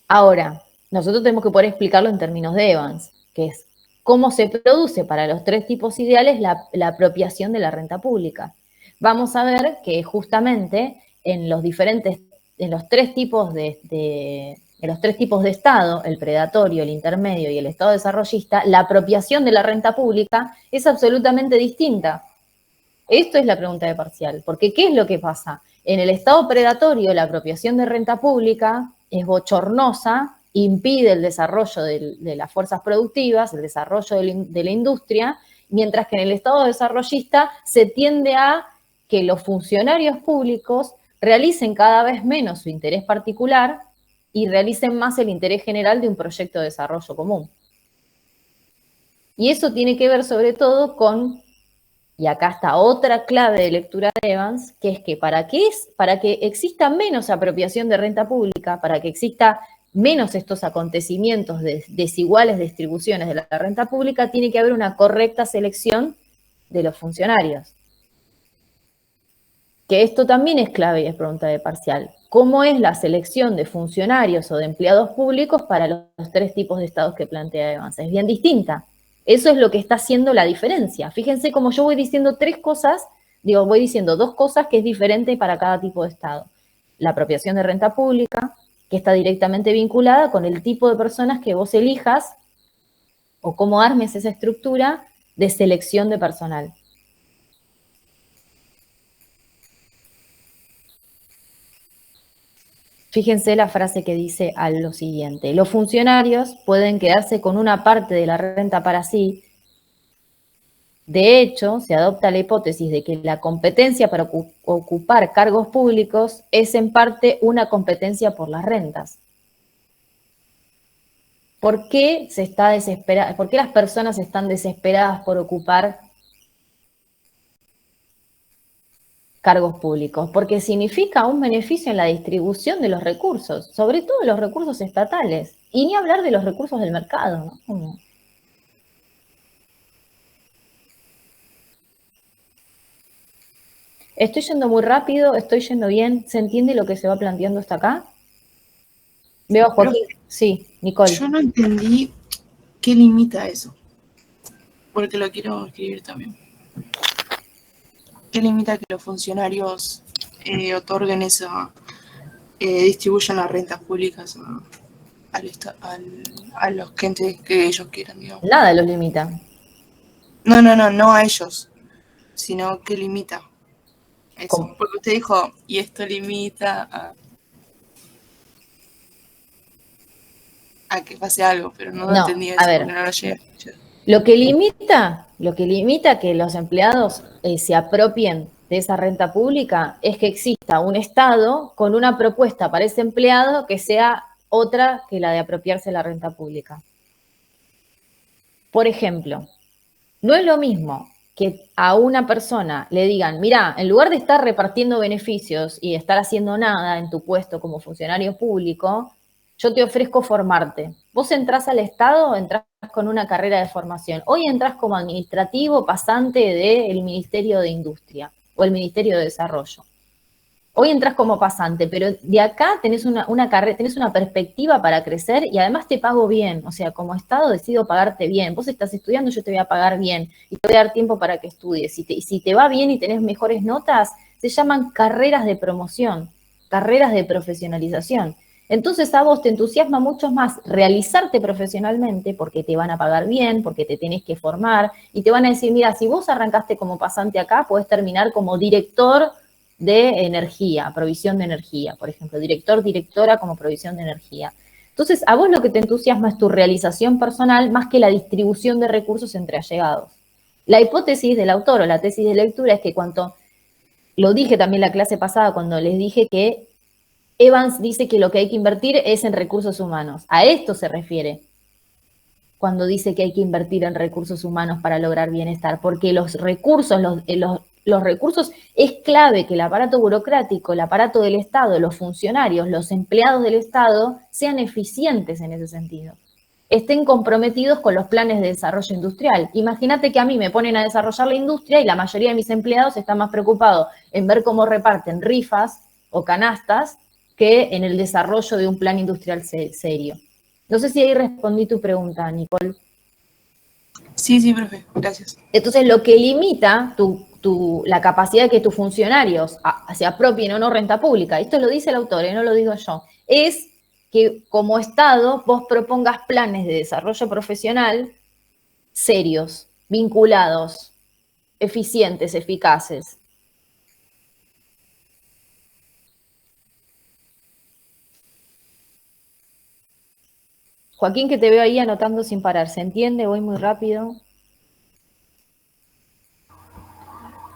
Ahora, nosotros tenemos que poder explicarlo en términos de Evans, que es cómo se produce para los tres tipos ideales la apropiación de la renta pública. Vamos a ver que justamente en los tres tipos de Estado, el predatorio, el intermedio y el Estado desarrollista, la apropiación de la renta pública es absolutamente distinta. Esto es la pregunta de parcial, porque ¿qué es lo que pasa? En el Estado predatorio, la apropiación de renta pública es bochornosa, impide el desarrollo de las fuerzas productivas, el desarrollo de la industria, mientras que en el Estado desarrollista se tiende a que los funcionarios públicos realicen cada vez menos su interés particular y realicen más el interés general de un proyecto de desarrollo común. Y eso tiene que ver sobre todo con, y acá está otra clave de lectura de Evans, que es que para que exista menos apropiación de renta pública, para que exista menos estos acontecimientos de desiguales distribuciones de la renta pública, tiene que haber una correcta selección de los funcionarios. Que esto también es clave y es pregunta de parcial. ¿Cómo es la selección de funcionarios o de empleados públicos para los tres tipos de estados que plantea Evans? Es bien distinta. Eso es lo que está haciendo la diferencia. Fíjense cómo yo voy diciendo voy diciendo dos cosas que es diferente para cada tipo de estado. La apropiación de renta pública, que está directamente vinculada con el tipo de personas que vos elijas o cómo armes esa estructura de selección de personal. Fíjense la frase que dice a lo siguiente: los funcionarios pueden quedarse con una parte de la renta para sí. De hecho, se adopta la hipótesis de que la competencia para ocupar cargos públicos es en parte una competencia por las rentas. ¿Por qué ¿Por qué las personas están desesperadas por ocupar cargos públicos? Porque significa un beneficio en la distribución de los recursos, sobre todo los recursos estatales, y ni hablar de los recursos del mercado, ¿no? Estoy yendo muy rápido, estoy yendo bien, ¿se entiende lo que se va planteando hasta acá? Veo a Joaquín. Sí, Nicole. Yo no entendí qué limita eso, porque lo quiero escribir también. ¿Qué limita que los funcionarios otorguen distribuyan las rentas públicas a los clientes que ellos quieran, digamos? Nada los limita. No a ellos, sino que limita eso. ¿Cómo? Porque usted dijo, y esto limita a que pase algo, pero no entendí eso, porque no lo llegué. Lo que limita que los empleados se apropien de esa renta pública es que exista un Estado con una propuesta para ese empleado que sea otra que la de apropiarse de la renta pública. Por ejemplo, no es lo mismo que a una persona le digan, mirá, en lugar de estar repartiendo beneficios y estar haciendo nada en tu puesto como funcionario público, yo te ofrezco formarte. Vos entrás al Estado, entrás con una carrera de formación. Hoy entrás como administrativo pasante del Ministerio de Industria o el Ministerio de Desarrollo. Hoy entrás como pasante, pero de acá tenés una carrera, tenés una perspectiva para crecer y además te pago bien. O sea, como Estado decido pagarte bien. Vos estás estudiando, yo te voy a pagar bien y te voy a dar tiempo para que estudies. Y si te va bien y tenés mejores notas, se llaman carreras de promoción, carreras de profesionalización. Entonces a vos te entusiasma mucho más realizarte profesionalmente porque te van a pagar bien, porque te tenés que formar y te van a decir, mira, si vos arrancaste como pasante acá, podés terminar como director de energía, provisión de energía, por ejemplo, directora como provisión de energía. Entonces a vos lo que te entusiasma es tu realización personal más que la distribución de recursos entre allegados. La hipótesis del autor o la tesis de lectura es que lo dije también la clase pasada cuando les dije que Evans dice que lo que hay que invertir es en recursos humanos. A esto se refiere cuando dice que hay que invertir en recursos humanos para lograr bienestar, porque los recursos es clave que el aparato burocrático, el aparato del Estado, los funcionarios, los empleados del Estado sean eficientes en ese sentido. Estén comprometidos con los planes de desarrollo industrial. Imagínate que a mí me ponen a desarrollar la industria y la mayoría de mis empleados están más preocupados en ver cómo reparten rifas o canastas que en el desarrollo de un plan industrial serio. No sé si ahí respondí tu pregunta, Nicole. Sí, profe, gracias. Entonces, lo que limita la capacidad de que tus funcionarios se apropien o no renta pública, esto lo dice el autor, no lo digo yo, es que como Estado vos propongas planes de desarrollo profesional serios, vinculados, eficientes, eficaces. Joaquín, que te veo ahí anotando sin parar, ¿se entiende? Voy muy rápido.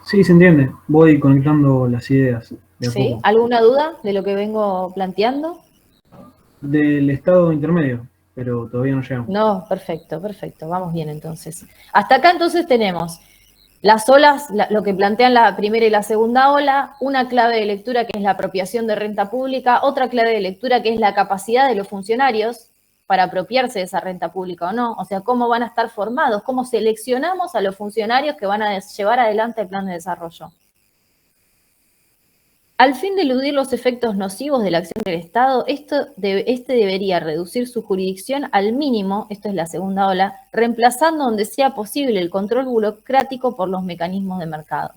Sí, se entiende. Voy conectando las ideas. ¿Sí? ¿Alguna duda de lo que vengo planteando? Del estado intermedio, pero todavía no llegamos. No, perfecto. Vamos bien entonces. Hasta acá entonces tenemos las olas, lo que plantean la primera y la segunda ola, una clave de lectura que es la apropiación de renta pública, otra clave de lectura que es la capacidad de los funcionarios para apropiarse de esa renta pública o no, o sea, cómo van a estar formados, cómo seleccionamos a los funcionarios que van a llevar adelante el plan de desarrollo. Al fin de eludir los efectos nocivos de la acción del Estado, este debería reducir su jurisdicción al mínimo, esto es la segunda ola, reemplazando donde sea posible el control burocrático por los mecanismos de mercado.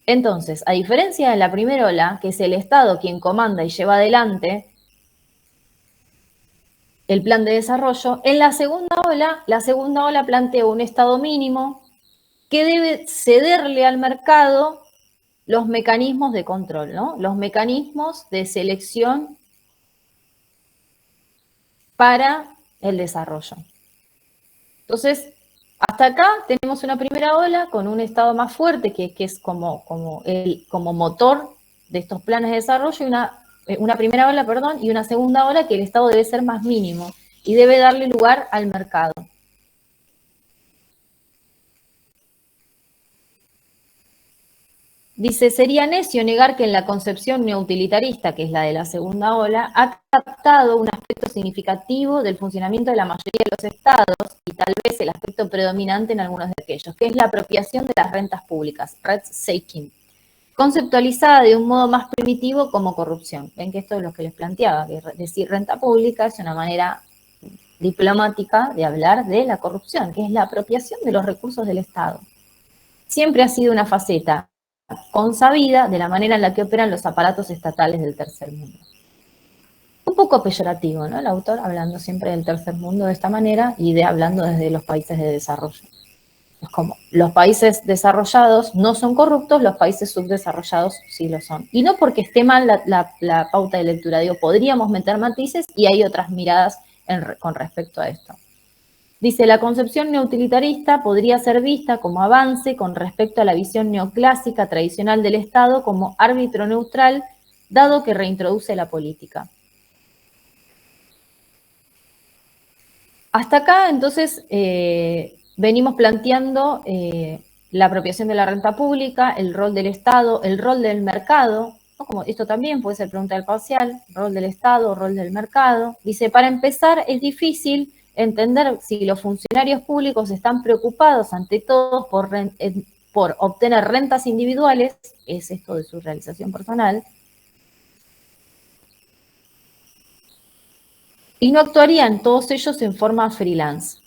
Entonces, a diferencia de la primera ola, que es el Estado quien comanda y lleva adelante el plan de desarrollo, en la segunda ola plantea un Estado mínimo que debe cederle al mercado los mecanismos de control, ¿no? Los mecanismos de selección para el desarrollo. Entonces, hasta acá tenemos una primera ola con un Estado más fuerte, que es como motor de estos planes de desarrollo, y una primera ola, y una segunda ola que el Estado debe ser más mínimo y debe darle lugar al mercado. Dice, sería necio negar que en la concepción neutilitarista, que es la de la segunda ola, ha captado un aspecto significativo del funcionamiento de la mayoría de los estados y tal vez el aspecto predominante en algunos de aquellos, que es la apropiación de las rentas públicas, rent-seeking, conceptualizada de un modo más primitivo como corrupción. Ven que esto es lo que les planteaba, que decir renta pública es una manera diplomática de hablar de la corrupción, que es la apropiación de los recursos del Estado. Siempre ha sido una faceta consabida de la manera en la que operan los aparatos estatales del tercer mundo. Un poco peyorativo, ¿no? El autor hablando siempre del tercer mundo de esta manera y hablando desde los países de desarrollo. Es como, los países desarrollados no son corruptos, los países subdesarrollados sí lo son. Y no porque esté mal la pauta de lectura, digo, podríamos meter matices y hay otras miradas con respecto a esto. Dice, la concepción neutilitarista podría ser vista como avance con respecto a la visión neoclásica tradicional del Estado como árbitro neutral, dado que reintroduce la política. Hasta acá, entonces, venimos planteando la apropiación de la renta pública, el rol del Estado, el rol del mercado, ¿no? Como esto también puede ser pregunta del parcial, rol del Estado, rol del mercado. Dice, para empezar, es difícil entender si los funcionarios públicos están preocupados ante todo por obtener rentas individuales, es esto de su realización personal, y no actuarían todos ellos en forma freelance.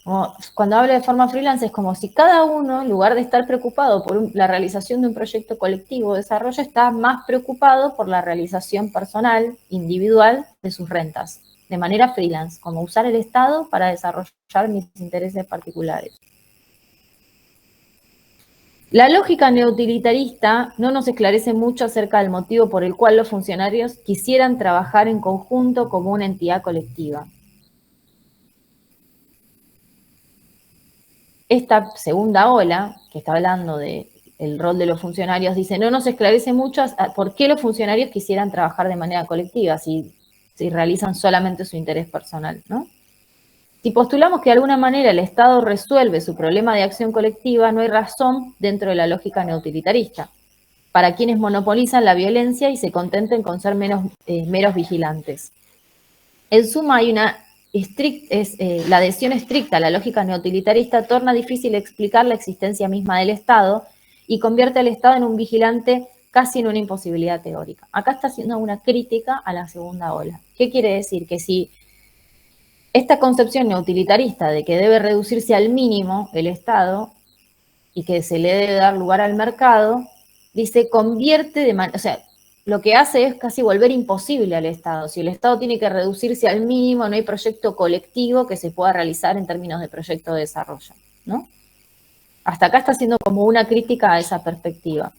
Cuando hablo de forma freelance es como si cada uno, en lugar de estar preocupado por la realización de un proyecto colectivo de desarrollo, está más preocupado por la realización personal, individual, de sus rentas, de manera freelance, como usar el Estado para desarrollar mis intereses particulares. La lógica neutilitarista no nos esclarece mucho acerca del motivo por el cual los funcionarios quisieran trabajar en conjunto como una entidad colectiva. Esta segunda ola, que está hablando del rol de los funcionarios, dice, no nos esclarece mucho por qué los funcionarios quisieran trabajar de manera colectiva si realizan solamente su interés personal, ¿no? Si postulamos que de alguna manera el Estado resuelve su problema de acción colectiva, no hay razón dentro de la lógica neutilitarista, para quienes monopolizan la violencia y se contenten con ser meros vigilantes. En suma, hay una la adhesión estricta a la lógica neutilitarista torna difícil explicar la existencia misma del Estado y convierte al Estado en un vigilante casi en una imposibilidad teórica. Acá está haciendo una crítica a la segunda ola. ¿Qué quiere decir? Que si esta concepción neutilitarista de que debe reducirse al mínimo el Estado y que se le debe dar lugar al mercado, dice, convierte o sea, lo que hace es casi volver imposible al Estado. Si el Estado tiene que reducirse al mínimo, no hay proyecto colectivo que se pueda realizar en términos de proyecto de desarrollo, ¿no? Hasta acá está haciendo como una crítica a esa perspectiva.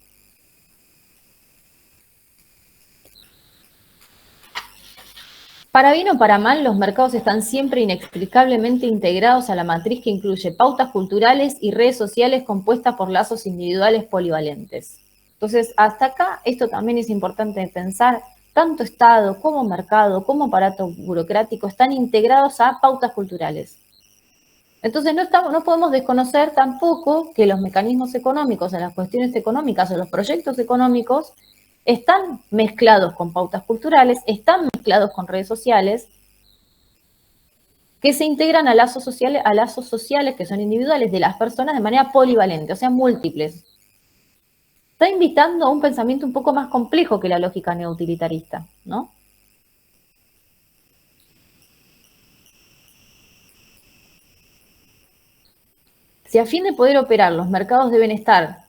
Para bien o para mal, los mercados están siempre inexplicablemente integrados a la matriz que incluye pautas culturales y redes sociales compuestas por lazos individuales polivalentes. Entonces, hasta acá, esto también es importante pensar, tanto Estado como mercado, como aparato burocrático, están integrados a pautas culturales. Entonces, no podemos desconocer tampoco que los mecanismos económicos, las cuestiones económicas o los proyectos económicos están mezclados con pautas culturales, están mezclados con redes sociales, que se integran a lazos sociales que son individuales de las personas de manera polivalente, o sea, múltiples. Está invitando a un pensamiento un poco más complejo que la lógica neutilitarista, ¿no? Si a fin de poder operar los mercados deben estar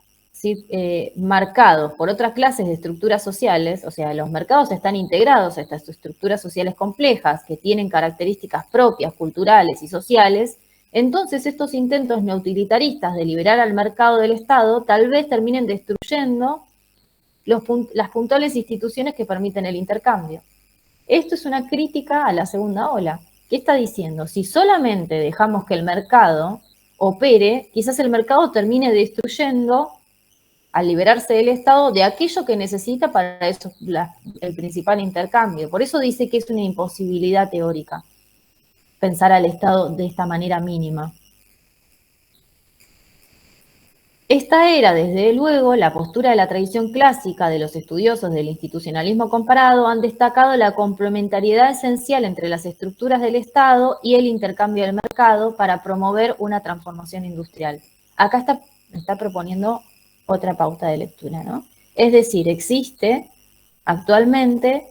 marcados por otras clases de estructuras sociales, o sea, los mercados están integrados a estas estructuras sociales complejas que tienen características propias, culturales y sociales, entonces estos intentos neutilitaristas de liberar al mercado del Estado tal vez terminen destruyendo las puntuales instituciones que permiten el intercambio. Esto es una crítica a la segunda ola. ¿Qué está diciendo? Si solamente dejamos que el mercado opere, quizás el mercado termine destruyendo, al liberarse del Estado, de aquello que necesita para eso, el principal intercambio. Por eso dice que es una imposibilidad teórica pensar al Estado de esta manera mínima. Esta era, desde luego, la postura de la tradición clásica de los estudiosos del institucionalismo comparado han destacado la complementariedad esencial entre las estructuras del Estado y el intercambio del mercado para promover una transformación industrial. Acá está proponiendo otra pauta de lectura, ¿no? Es decir, existe actualmente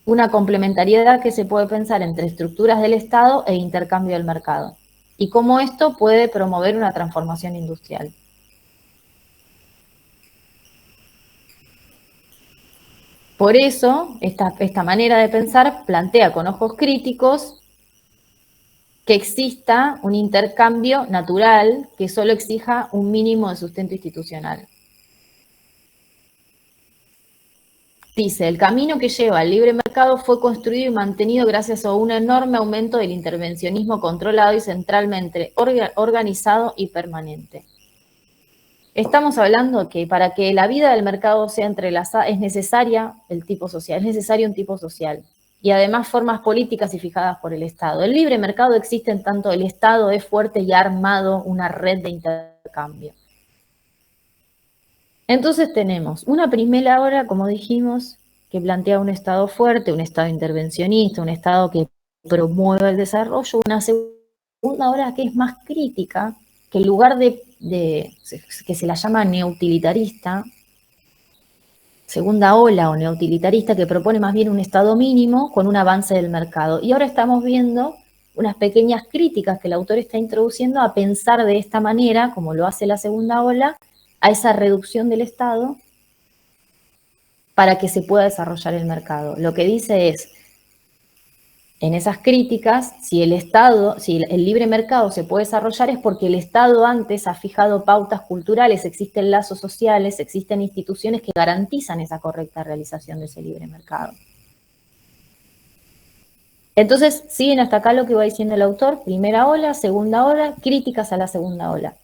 una complementariedad que se puede pensar entre estructuras del Estado e intercambio del mercado, y cómo esto puede promover una transformación industrial. Por eso, esta manera de pensar plantea con ojos críticos que exista un intercambio natural que solo exija un mínimo de sustento institucional. Dice, el camino que lleva al libre mercado fue construido y mantenido gracias a un enorme aumento del intervencionismo controlado y centralmente organizado y permanente. Estamos hablando que para que la vida del mercado sea entrelazada es necesario un tipo social y además formas políticas y fijadas por el Estado. El libre mercado existe en tanto el Estado es fuerte y ha armado una red de intercambio. Entonces tenemos una primera ola, como dijimos, que plantea un Estado fuerte, un Estado intervencionista, un Estado que promueve el desarrollo, una segunda ola que es más crítica, que en lugar que se la llama neutilitarista, segunda ola o neutilitarista que propone más bien un Estado mínimo con un avance del mercado. Y ahora estamos viendo unas pequeñas críticas que el autor está introduciendo a pensar de esta manera, como lo hace la segunda ola, a esa reducción del Estado para que se pueda desarrollar el mercado. Lo que dice es, en esas críticas, si el libre mercado se puede desarrollar es porque el Estado antes ha fijado pautas culturales, existen lazos sociales, existen instituciones que garantizan esa correcta realización de ese libre mercado. Entonces, siguen hasta acá lo que va diciendo el autor, primera ola, segunda ola, críticas a la segunda ola.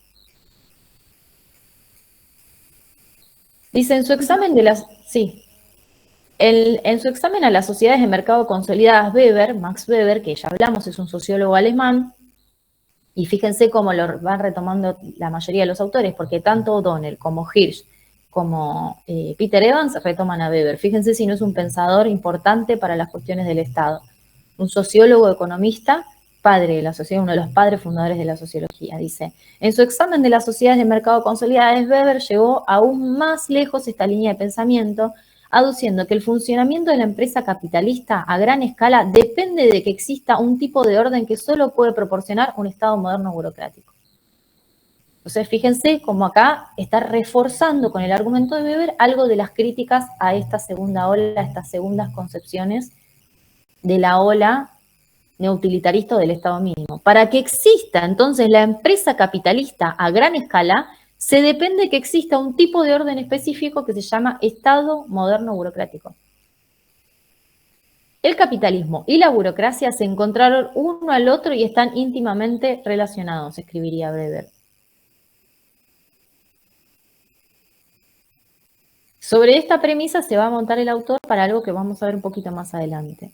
Dice, en su examen de las... Sí. En su examen a las sociedades de mercado consolidadas, Max Weber, que ya hablamos, es un sociólogo alemán, y fíjense cómo lo van retomando la mayoría de los autores, porque tanto O'Donnell como Hirsch como Peter Evans retoman a Weber. Fíjense si no es un pensador importante para las cuestiones del Estado. Un sociólogo, economista, padre de la sociedad, uno de los padres fundadores de la sociología. Dice, en su examen de las sociedades de mercado consolidadas, Weber llevó aún más lejos esta línea de pensamiento, aduciendo que el funcionamiento de la empresa capitalista a gran escala depende de que exista un tipo de orden que solo puede proporcionar un Estado moderno burocrático. Entonces, fíjense cómo acá está reforzando con el argumento de Weber algo de las críticas a esta segunda ola, a estas segundas concepciones de la ola neutilitarista del Estado mínimo. Para que exista entonces la empresa capitalista a gran escala, se depende de que exista un tipo de orden específico que se llama Estado moderno burocrático. El capitalismo y la burocracia se encontraron uno al otro y están íntimamente relacionados, escribiría Weber. Sobre esta premisa se va a montar el autor para algo que vamos a ver un poquito más adelante.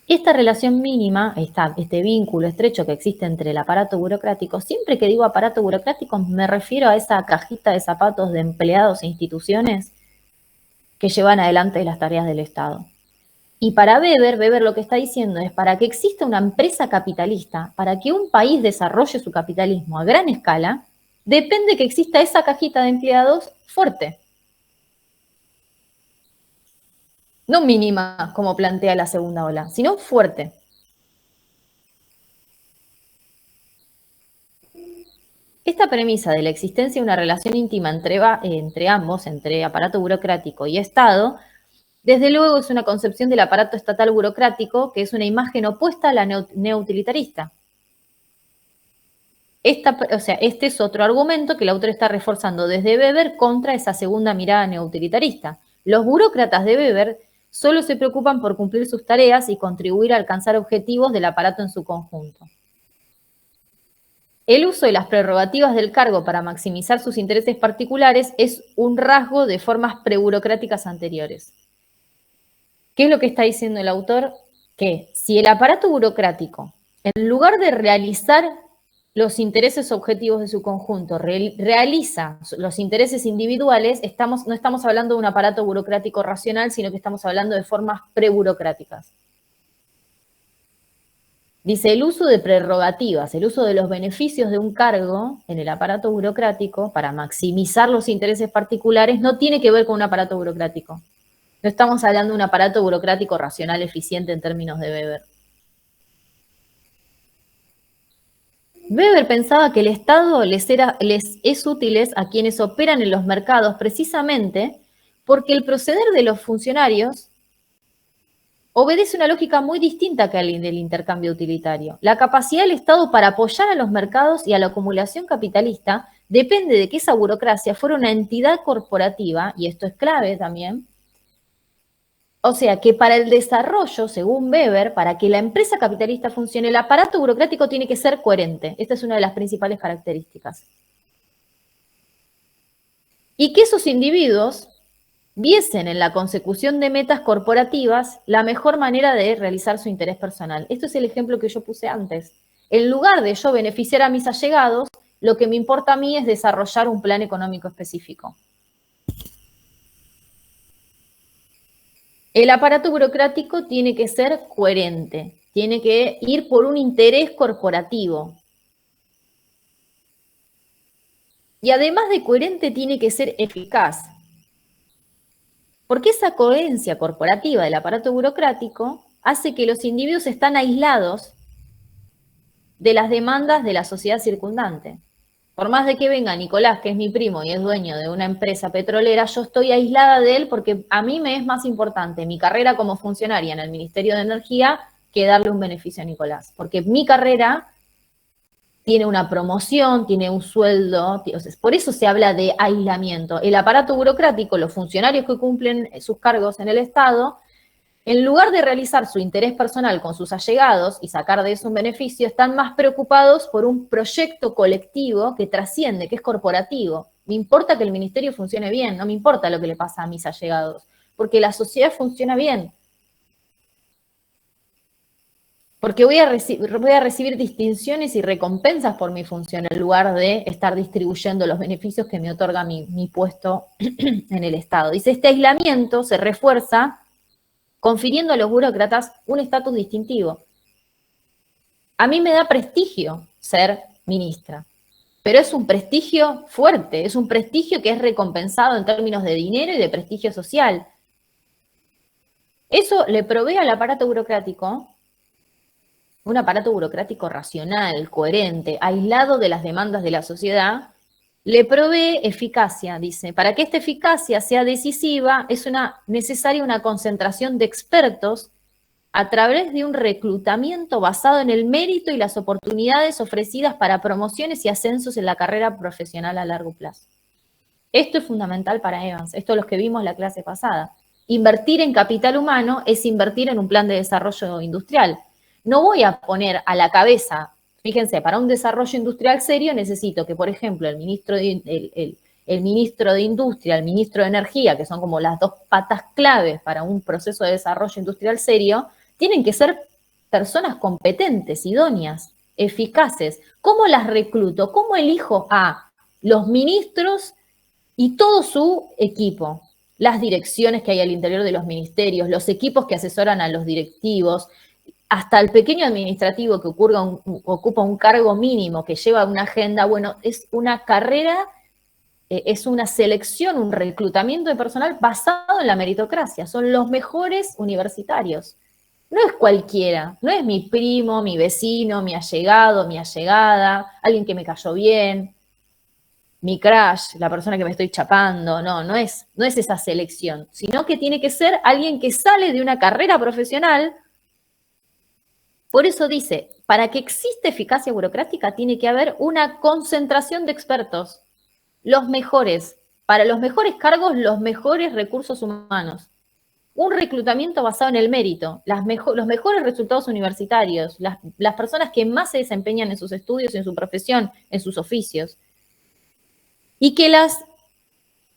Esta relación mínima, este vínculo estrecho que existe entre el aparato burocrático, siempre que digo aparato burocrático me refiero a esa cajita de zapatos de empleados e instituciones que llevan adelante las tareas del Estado. Y para Weber lo que está diciendo es, para que exista una empresa capitalista, para que un país desarrolle su capitalismo a gran escala, depende que exista esa cajita de empleados fuerte. No mínima, como plantea la segunda ola, sino fuerte. Esta premisa de la existencia de una relación íntima entre ambos, entre aparato burocrático y Estado, desde luego es una concepción del aparato estatal burocrático que es una imagen opuesta a la neutilitarista. Este es otro argumento que el autor está reforzando desde Weber contra esa segunda mirada neutilitarista. Los burócratas de Weber solo se preocupan por cumplir sus tareas y contribuir a alcanzar objetivos del aparato en su conjunto. El uso de las prerrogativas del cargo para maximizar sus intereses particulares es un rasgo de formas preburocráticas anteriores. ¿Qué es lo que está diciendo el autor? Que si el aparato burocrático, en lugar de realizar los intereses objetivos de su conjunto, realiza los intereses individuales, no estamos hablando de un aparato burocrático racional, sino que estamos hablando de formas preburocráticas. Dice, el uso de prerrogativas, el uso de los beneficios de un cargo en el aparato burocrático para maximizar los intereses particulares no tiene que ver con un aparato burocrático. No estamos hablando de un aparato burocrático racional eficiente en términos de Weber. Weber pensaba que el Estado les es útil a quienes operan en los mercados precisamente porque el proceder de los funcionarios obedece una lógica muy distinta que al del intercambio utilitario. La capacidad del Estado para apoyar a los mercados y a la acumulación capitalista depende de que esa burocracia fuera una entidad corporativa, y esto es clave también. O sea, que para el desarrollo, según Weber, para que la empresa capitalista funcione, el aparato burocrático tiene que ser coherente. Esta es una de las principales características. Y que esos individuos viesen en la consecución de metas corporativas la mejor manera de realizar su interés personal. Esto es el ejemplo que yo puse antes. En lugar de yo beneficiar a mis allegados, lo que me importa a mí es desarrollar un plan económico específico. El aparato burocrático tiene que ser coherente, tiene que ir por un interés corporativo. Y además de coherente, tiene que ser eficaz. Porque esa coherencia corporativa del aparato burocrático hace que los individuos están aislados de las demandas de la sociedad circundante. Por más de que venga Nicolás, que es mi primo y es dueño de una empresa petrolera, yo estoy aislada de él porque a mí me es más importante mi carrera como funcionaria en el Ministerio de Energía que darle un beneficio a Nicolás. Porque mi carrera tiene una promoción, tiene un sueldo, por eso se habla de aislamiento. El aparato burocrático, los funcionarios que cumplen sus cargos en el Estado, en lugar de realizar su interés personal con sus allegados y sacar de eso un beneficio, están más preocupados por un proyecto colectivo que trasciende, que es corporativo. Me importa que el ministerio funcione bien, no me importa lo que le pasa a mis allegados, porque la sociedad funciona bien. Porque voy a recibir distinciones y recompensas por mi función en lugar de estar distribuyendo los beneficios que me otorga mi puesto en el Estado. Dice, este aislamiento se refuerza confiriendo a los burócratas un estatus distintivo. A mí me da prestigio ser ministra, pero es un prestigio fuerte, es un prestigio que es recompensado en términos de dinero y de prestigio social. Eso le provee al aparato burocrático, un aparato burocrático racional, coherente, aislado de las demandas de la sociedad, le provee eficacia, dice. Para que esta eficacia sea decisiva, es necesaria una concentración de expertos a través de un reclutamiento basado en el mérito y las oportunidades ofrecidas para promociones y ascensos en la carrera profesional a largo plazo. Esto es fundamental para Evans, esto es lo que vimos la clase pasada. Invertir en capital humano es invertir en un plan de desarrollo industrial. No voy a poner a la cabeza, fíjense, para un desarrollo industrial serio necesito que, por ejemplo, el ministro de Industria, el ministro de Energía, que son como las dos patas claves para un proceso de desarrollo industrial serio, tienen que ser personas competentes, idóneas, eficaces. ¿Cómo las recluto? ¿Cómo elijo a los ministros y todo su equipo? Las direcciones que hay al interior de los ministerios, los equipos que asesoran a los directivos, hasta el pequeño administrativo que ocupa un cargo mínimo, que lleva una agenda, bueno, es una carrera, es una selección, un reclutamiento de personal basado en la meritocracia. Son los mejores universitarios. No es cualquiera, no es mi primo, mi vecino, mi allegado, mi allegada, alguien que me cayó bien, mi crush, la persona que me estoy chapando, no es esa selección, sino que tiene que ser alguien que sale de una carrera profesional. Por eso dice, para que exista eficacia burocrática tiene que haber una concentración de expertos, los mejores, para los mejores cargos, los mejores recursos humanos. Un reclutamiento basado en el mérito, los mejores resultados universitarios, las personas que más se desempeñan en sus estudios, en su profesión, en sus oficios. Y que las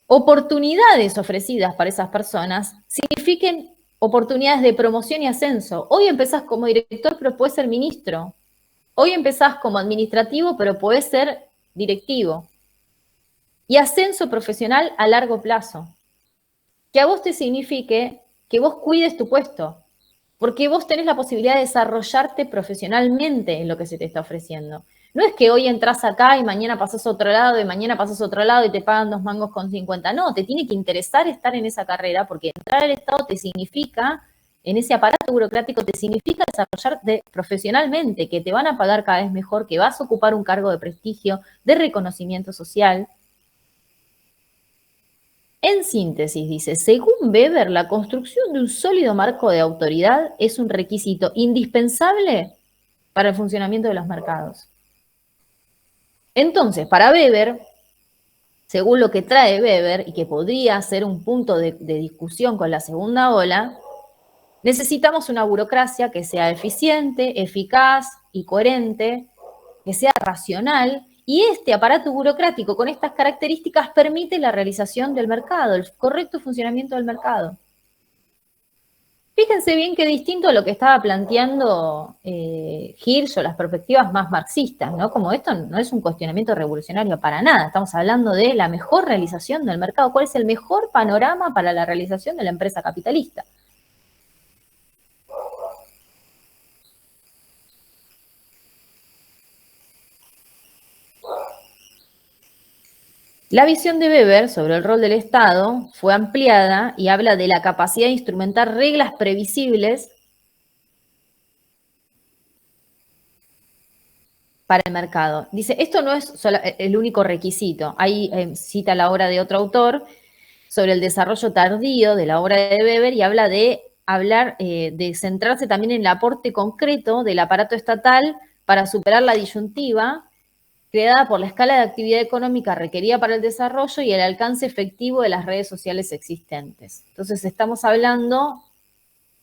oportunidades ofrecidas para esas personas signifiquen oportunidades de promoción y ascenso. Hoy empezás como director, pero podés ser ministro. Hoy empezás como administrativo, pero podés ser directivo. Y ascenso profesional a largo plazo. Que a vos te signifique que vos cuides tu puesto, porque vos tenés la posibilidad de desarrollarte profesionalmente en lo que se te está ofreciendo. No es que hoy entras acá y mañana pasás a otro lado y mañana pasás a otro lado y te pagan 2 mangos con 50. No, te tiene que interesar estar en esa carrera porque entrar al Estado te significa, en ese aparato burocrático, te significa desarrollarte profesionalmente, que te van a pagar cada vez mejor, que vas a ocupar un cargo de prestigio, de reconocimiento social. En síntesis, dice, según Weber, la construcción de un sólido marco de autoridad es un requisito indispensable para el funcionamiento de los mercados. Entonces, para Weber, según lo que trae Weber, y que podría ser un punto de discusión con la segunda ola, necesitamos una burocracia que sea eficiente, eficaz y coherente, que sea racional, y este aparato burocrático con estas características permite la realización del mercado, el correcto funcionamiento del mercado. Fíjense bien que distinto a lo que estaba planteando Hirsch o las perspectivas más marxistas, ¿no? Como esto no es un cuestionamiento revolucionario para nada, estamos hablando de la mejor realización del mercado, cuál es el mejor panorama para la realización de la empresa capitalista. La visión de Weber sobre el rol del Estado fue ampliada y habla de la capacidad de instrumentar reglas previsibles para el mercado. Dice, esto no es solo el único requisito. Ahí cita la obra de otro autor sobre el desarrollo tardío de la obra de Weber y habla de centrarse también en el aporte concreto del aparato estatal para superar la disyuntiva creada por la escala de actividad económica requerida para el desarrollo y el alcance efectivo de las redes sociales existentes. Entonces, estamos hablando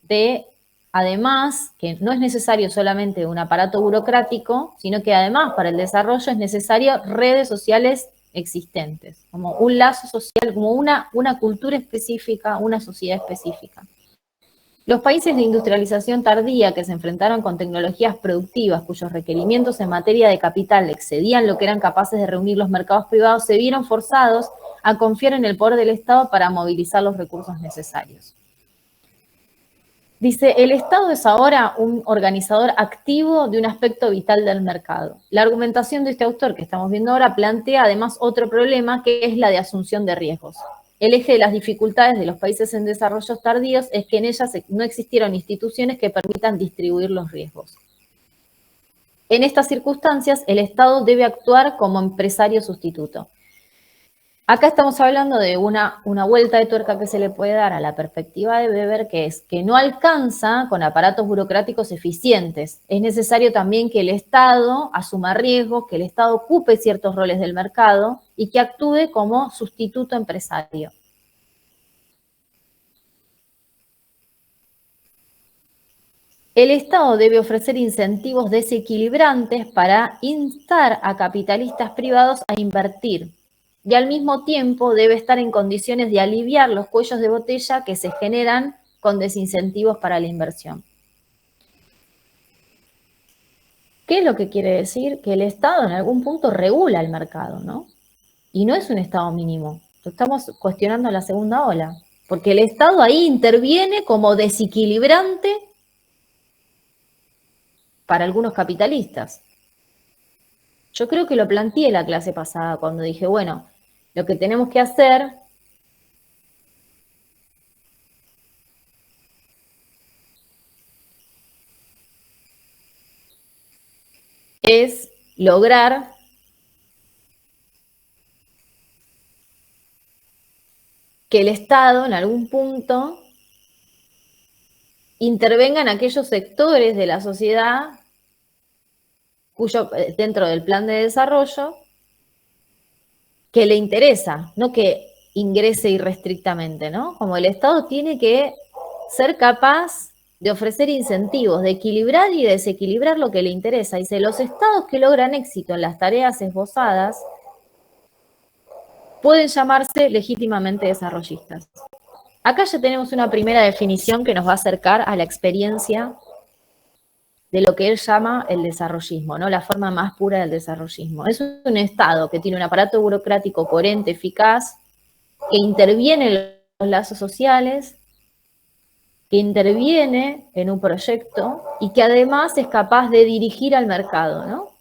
de, además, que no es necesario solamente un aparato burocrático, sino que además para el desarrollo es necesario redes sociales existentes, como un lazo social, como una cultura específica, una sociedad específica. Los países de industrialización tardía que se enfrentaron con tecnologías productivas cuyos requerimientos en materia de capital excedían lo que eran capaces de reunir los mercados privados se vieron forzados a confiar en el poder del Estado para movilizar los recursos necesarios. Dice, el Estado es ahora un organizador activo de un aspecto vital del mercado. La argumentación de este autor que estamos viendo ahora plantea además otro problema que es la de asunción de riesgos. El eje de las dificultades de los países en desarrollo tardíos es que en ellas no existieron instituciones que permitan distribuir los riesgos. En estas circunstancias, el Estado debe actuar como empresario sustituto. Acá estamos hablando de una vuelta de tuerca que se le puede dar a la perspectiva de Weber, que es que no alcanza con aparatos burocráticos eficientes. Es necesario también que el Estado asuma riesgos, que el Estado ocupe ciertos roles del mercado y que actúe como sustituto empresario. El Estado debe ofrecer incentivos desequilibrantes para instar a capitalistas privados a invertir. Y al mismo tiempo debe estar en condiciones de aliviar los cuellos de botella que se generan con desincentivos para la inversión. ¿Qué es lo que quiere decir? Que el Estado en algún punto regula el mercado, ¿no? Y no es un Estado mínimo. Lo estamos cuestionando en la segunda ola. Porque el Estado ahí interviene como desequilibrante para algunos capitalistas. Yo creo que lo planteé la clase pasada cuando dije, bueno, lo que tenemos que hacer es lograr que el Estado en algún punto intervenga en aquellos sectores de la sociedad cuyo, dentro del plan de desarrollo, que le interesa, no que ingrese irrestrictamente, ¿no? Como el Estado tiene que ser capaz de ofrecer incentivos, de equilibrar y desequilibrar lo que le interesa. Dice, los estados que logran éxito en las tareas esbozadas pueden llamarse legítimamente desarrollistas. Acá ya tenemos una primera definición que nos va a acercar a la experiencia de lo que él llama el desarrollismo, ¿no? La forma más pura del desarrollismo. Es un Estado que tiene un aparato burocrático coherente, eficaz, que interviene en los lazos sociales, que interviene en un proyecto y que además es capaz de dirigir al mercado, ¿no?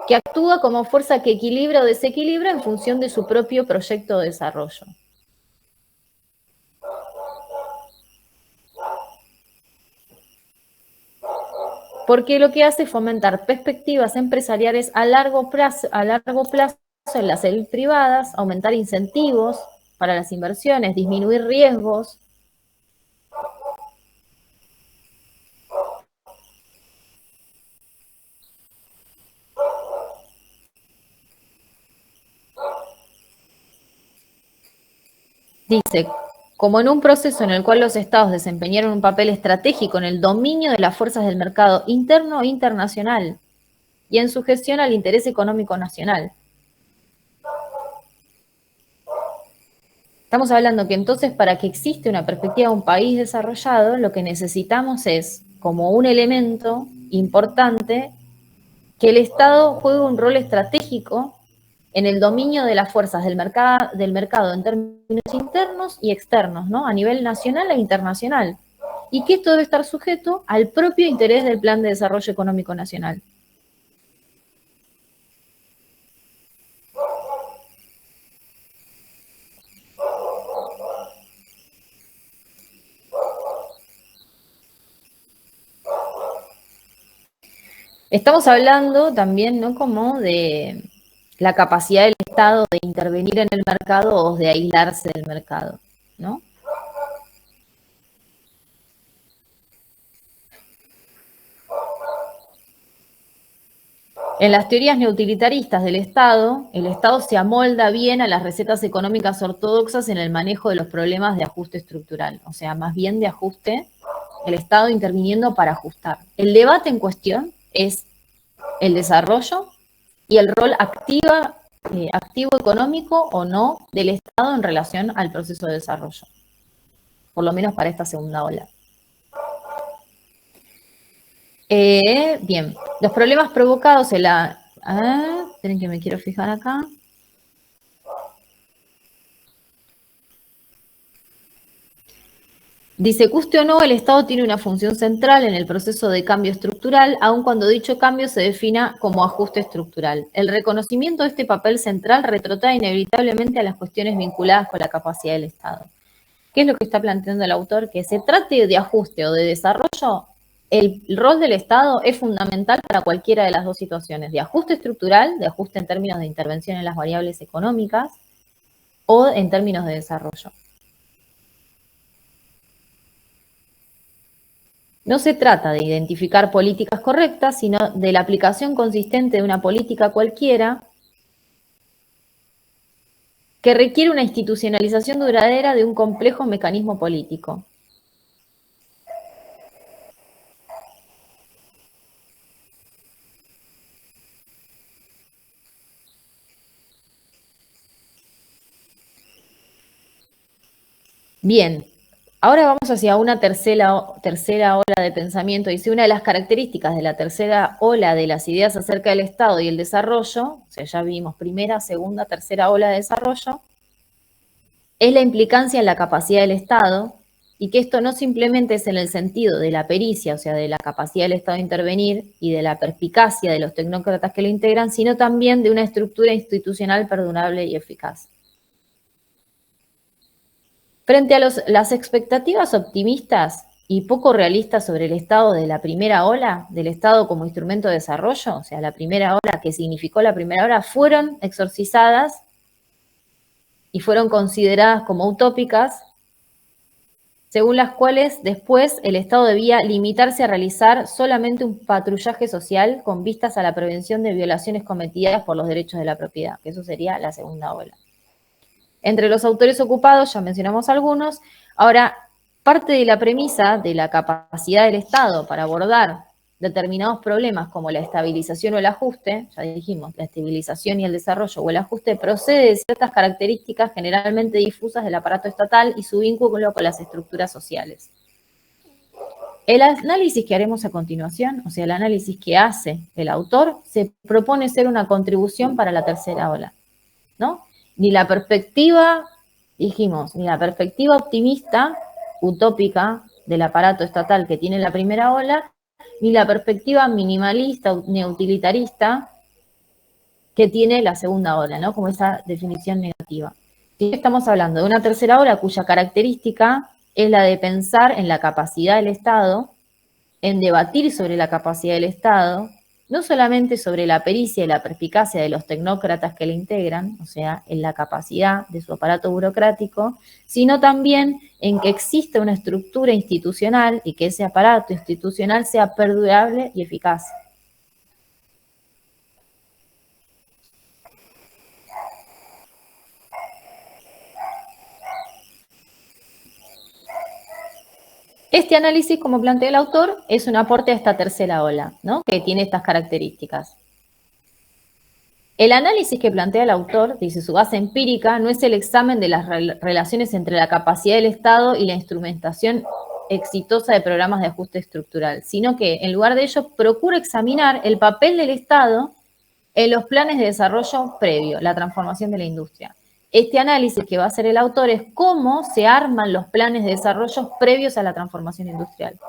Que actúa como fuerza que equilibra o desequilibra en función de su propio proyecto de desarrollo. Porque lo que hace es fomentar perspectivas empresariales a largo plazo en las élites privadas, aumentar incentivos para las inversiones, disminuir riesgos. Dice, como en un proceso en el cual los estados desempeñaron un papel estratégico en el dominio de las fuerzas del mercado interno e internacional y en su gestión al interés económico nacional. Estamos hablando que entonces para que exista una perspectiva de un país desarrollado, lo que necesitamos es, como un elemento importante, que el Estado juegue un rol estratégico en el dominio de las fuerzas del mercado en términos internos y externos, ¿no? A nivel nacional e internacional. Y que esto debe estar sujeto al propio interés del Plan de Desarrollo Económico Nacional. Estamos hablando también, ¿no? Como de la capacidad del Estado de intervenir en el mercado o de aislarse del mercado, ¿no? En las teorías neutilitaristas del Estado, el Estado se amolda bien a las recetas económicas ortodoxas en el manejo de los problemas de ajuste estructural, o sea, más bien de ajuste, el Estado interviniendo para ajustar. El debate en cuestión es el desarrollo y el rol activo económico o no del Estado en relación al proceso de desarrollo, por lo menos para esta segunda ola. Bien, los problemas provocados en la... esperen que me quiero fijar acá. Dice, guste o no, el Estado tiene una función central en el proceso de cambio estructural, aun cuando dicho cambio se defina como ajuste estructural. El reconocimiento de este papel central retrotrae inevitablemente a las cuestiones vinculadas con la capacidad del Estado. ¿Qué es lo que está planteando el autor? Que se trate de ajuste o de desarrollo, el rol del Estado es fundamental para cualquiera de las dos situaciones, de ajuste estructural, de ajuste en términos de intervención en las variables económicas, o en términos de desarrollo. No se trata de identificar políticas correctas, sino de la aplicación consistente de una política cualquiera que requiere una institucionalización duradera de un complejo mecanismo político. Bien. Ahora vamos hacia una tercera ola de pensamiento. Dice, una de las características de la tercera ola de las ideas acerca del Estado y el desarrollo, o sea, ya vimos primera, segunda, tercera ola de desarrollo, es la implicancia en la capacidad del Estado, y que esto no simplemente es en el sentido de la pericia, o sea, de la capacidad del Estado de intervenir y de la perspicacia de los tecnócratas que lo integran, sino también de una estructura institucional perdurable y eficaz. Frente a las expectativas optimistas y poco realistas sobre el Estado de la primera ola, del Estado como instrumento de desarrollo, o sea, la primera ola, que significó la primera ola, fueron exorcizadas y fueron consideradas como utópicas, según las cuales después el Estado debía limitarse a realizar solamente un patrullaje social con vistas a la prevención de violaciones cometidas por los derechos de la propiedad, que eso sería la segunda ola. Entre los autores ocupados, ya mencionamos algunos. Ahora, parte de la premisa de la capacidad del Estado para abordar determinados problemas como la estabilización o el ajuste, ya dijimos, la estabilización y el desarrollo o el ajuste procede de ciertas características generalmente difusas del aparato estatal y su vínculo con las estructuras sociales. El análisis que haremos a continuación, o sea, el análisis que hace el autor, se propone ser una contribución para la tercera ola, ¿no? Ni la perspectiva, dijimos, ni la perspectiva optimista, utópica, del aparato estatal que tiene la primera ola, ni la perspectiva minimalista, neutilitarista, que tiene la segunda ola, ¿no? Como esa definición negativa. Estamos hablando de una tercera ola cuya característica es la de pensar en la capacidad del Estado, en debatir sobre la capacidad del Estado, no solamente sobre la pericia y la perspicacia de los tecnócratas que le integran, o sea, en la capacidad de su aparato burocrático, sino también en que exista una estructura institucional y que ese aparato institucional sea perdurable y eficaz. Este análisis, como plantea el autor, es un aporte a esta tercera ola, ¿no? Que tiene estas características. El análisis que plantea el autor, dice, su base empírica, no es el examen de las relaciones entre la capacidad del Estado y la instrumentación exitosa de programas de ajuste estructural, sino que, en lugar de ello, procura examinar el papel del Estado en los planes de desarrollo previo, la transformación de la industria. Este análisis que va a hacer el autor es cómo se arman los planes de desarrollo previos a la transformación industrial.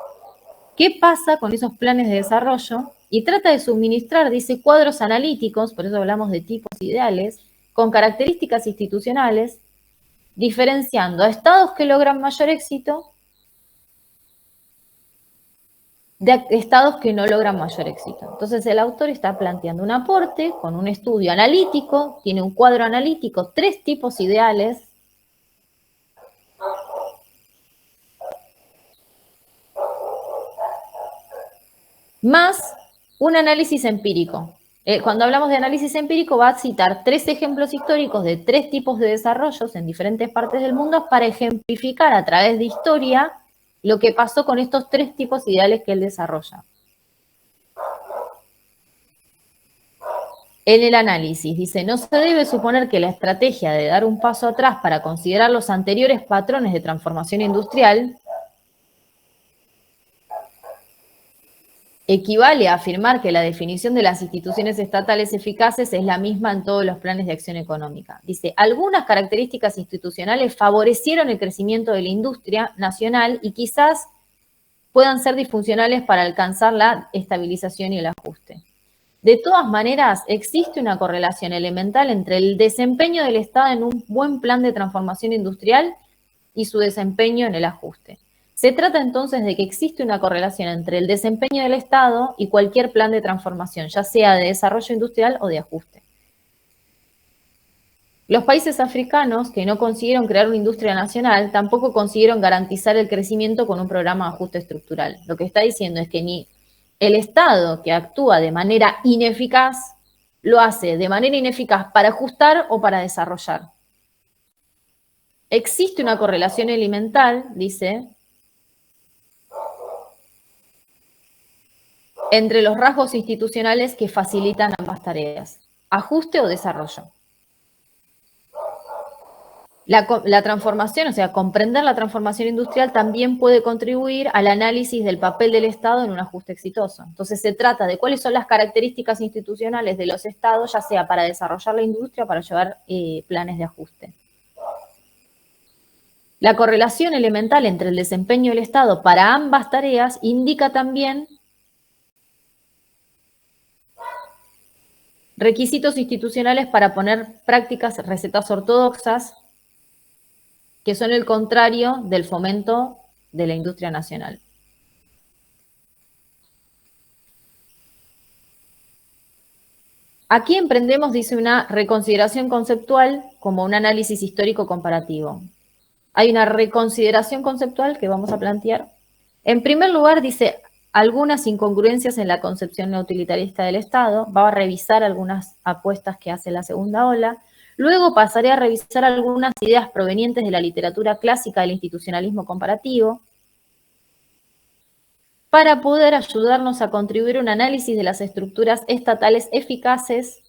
¿Qué pasa con esos planes de desarrollo? Y trata de suministrar, dice, cuadros analíticos, por eso hablamos de tipos ideales, con características institucionales, diferenciando a estados que logran mayor éxito de estados que no logran mayor éxito. Entonces el autor está planteando un aporte con un estudio analítico, tiene un cuadro analítico, 3 tipos ideales, más un análisis empírico. Cuando hablamos de análisis empírico va a citar 3 ejemplos históricos de 3 tipos de desarrollos en diferentes partes del mundo para ejemplificar a través de historia lo que pasó con estos 3 tipos ideales que él desarrolla. En el análisis, dice, no se debe suponer que la estrategia de dar un paso atrás para considerar los anteriores patrones de transformación industrial equivale a afirmar que la definición de las instituciones estatales eficaces es la misma en todos los planes de acción económica. Dice, algunas características institucionales favorecieron el crecimiento de la industria nacional y quizás puedan ser disfuncionales para alcanzar la estabilización y el ajuste. De todas maneras, existe una correlación elemental entre el desempeño del Estado en un buen plan de transformación industrial y su desempeño en el ajuste. Se trata entonces de que existe una correlación entre el desempeño del Estado y cualquier plan de transformación, ya sea de desarrollo industrial o de ajuste. Los países africanos que no consiguieron crear una industria nacional tampoco consiguieron garantizar el crecimiento con un programa de ajuste estructural. Lo que está diciendo es que ni el Estado que actúa de manera ineficaz lo hace de manera ineficaz para ajustar o para desarrollar. Existe una correlación elemental, dice, entre los rasgos institucionales que facilitan ambas tareas, ajuste o desarrollo. La transformación, o sea, comprender la transformación industrial también puede contribuir al análisis del papel del Estado en un ajuste exitoso. Entonces se trata de cuáles son las características institucionales de los Estados, ya sea para desarrollar la industria o para llevar planes de ajuste. La correlación elemental entre el desempeño del Estado para ambas tareas indica también requisitos institucionales para poner prácticas, recetas ortodoxas, que son el contrario del fomento de la industria nacional. Aquí emprendemos, dice, una reconsideración conceptual como un análisis histórico comparativo. Hay una reconsideración conceptual que vamos a plantear. En primer lugar, dice, algunas incongruencias en la concepción neutilitarista del Estado. Va a revisar algunas apuestas que hace la segunda ola. Luego pasaré a revisar algunas ideas provenientes de la literatura clásica del institucionalismo comparativo para poder ayudarnos a contribuir a un análisis de las estructuras estatales eficaces,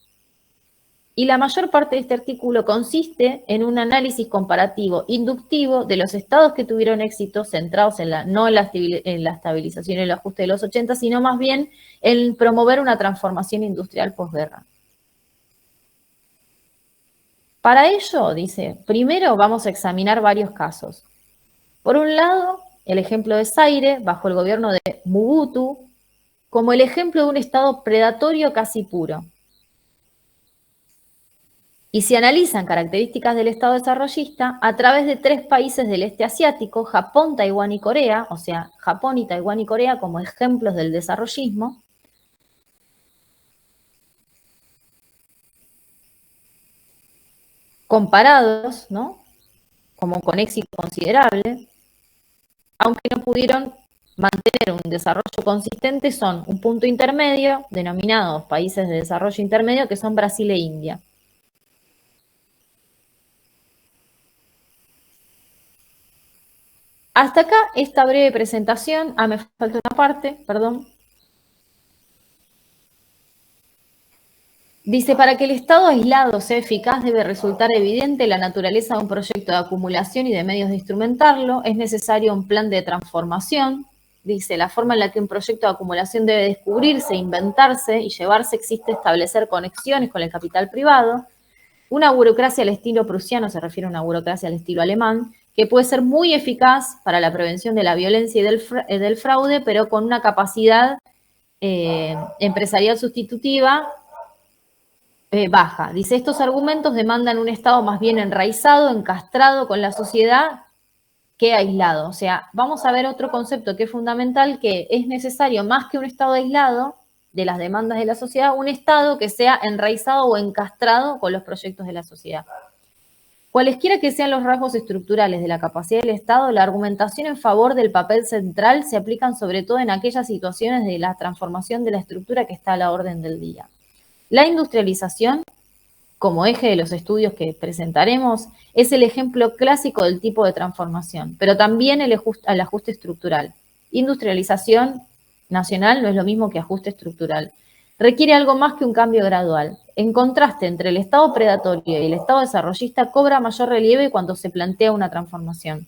y la mayor parte de este artículo consiste en un análisis comparativo inductivo de los estados que tuvieron éxito, centrados no en la estabilización y el ajuste de los 80, sino más bien en promover una transformación industrial posguerra. Para ello, dice, primero vamos a examinar varios casos. Por un lado, el ejemplo de Zaire, bajo el gobierno de Mobutu, como el ejemplo de un Estado predatorio casi puro. Y se analizan características del Estado desarrollista a través de 3 países del este asiático, Japón, Taiwán y Corea, o sea, Japón y Taiwán y Corea como ejemplos del desarrollismo, comparados, ¿no?, como con éxito considerable, aunque no pudieron mantener un desarrollo consistente, son un punto intermedio, denominados países de desarrollo intermedio, que son Brasil e India. Hasta acá esta breve presentación. Me falta una parte, perdón. Dice, para que el Estado aislado sea eficaz debe resultar evidente la naturaleza de un proyecto de acumulación y de medios de instrumentarlo. Es necesario un plan de transformación. Dice, la forma en la que un proyecto de acumulación debe descubrirse, inventarse y llevarse existe establecer conexiones con el capital privado. Una burocracia al estilo prusiano, se refiere a una burocracia al estilo alemán, que puede ser muy eficaz para la prevención de la violencia y del fraude, pero con una capacidad empresarial sustitutiva baja. Dice, estos argumentos demandan un Estado más bien enraizado, encastrado con la sociedad, que aislado. O sea, vamos a ver otro concepto que es fundamental, que es necesario más que un Estado aislado de las demandas de la sociedad, un Estado que sea enraizado o encastrado con los proyectos de la sociedad. Cualesquiera que sean los rasgos estructurales de la capacidad del Estado, la argumentación en favor del papel central se aplican sobre todo en aquellas situaciones de la transformación de la estructura que está a la orden del día. La industrialización, como eje de los estudios que presentaremos, es el ejemplo clásico del tipo de transformación, pero también el ajuste estructural. Industrialización nacional no es lo mismo que ajuste estructural. Requiere algo más que un cambio gradual. en contraste entre el Estado predatorio y el Estado desarrollista cobra mayor relieve cuando se plantea una transformación.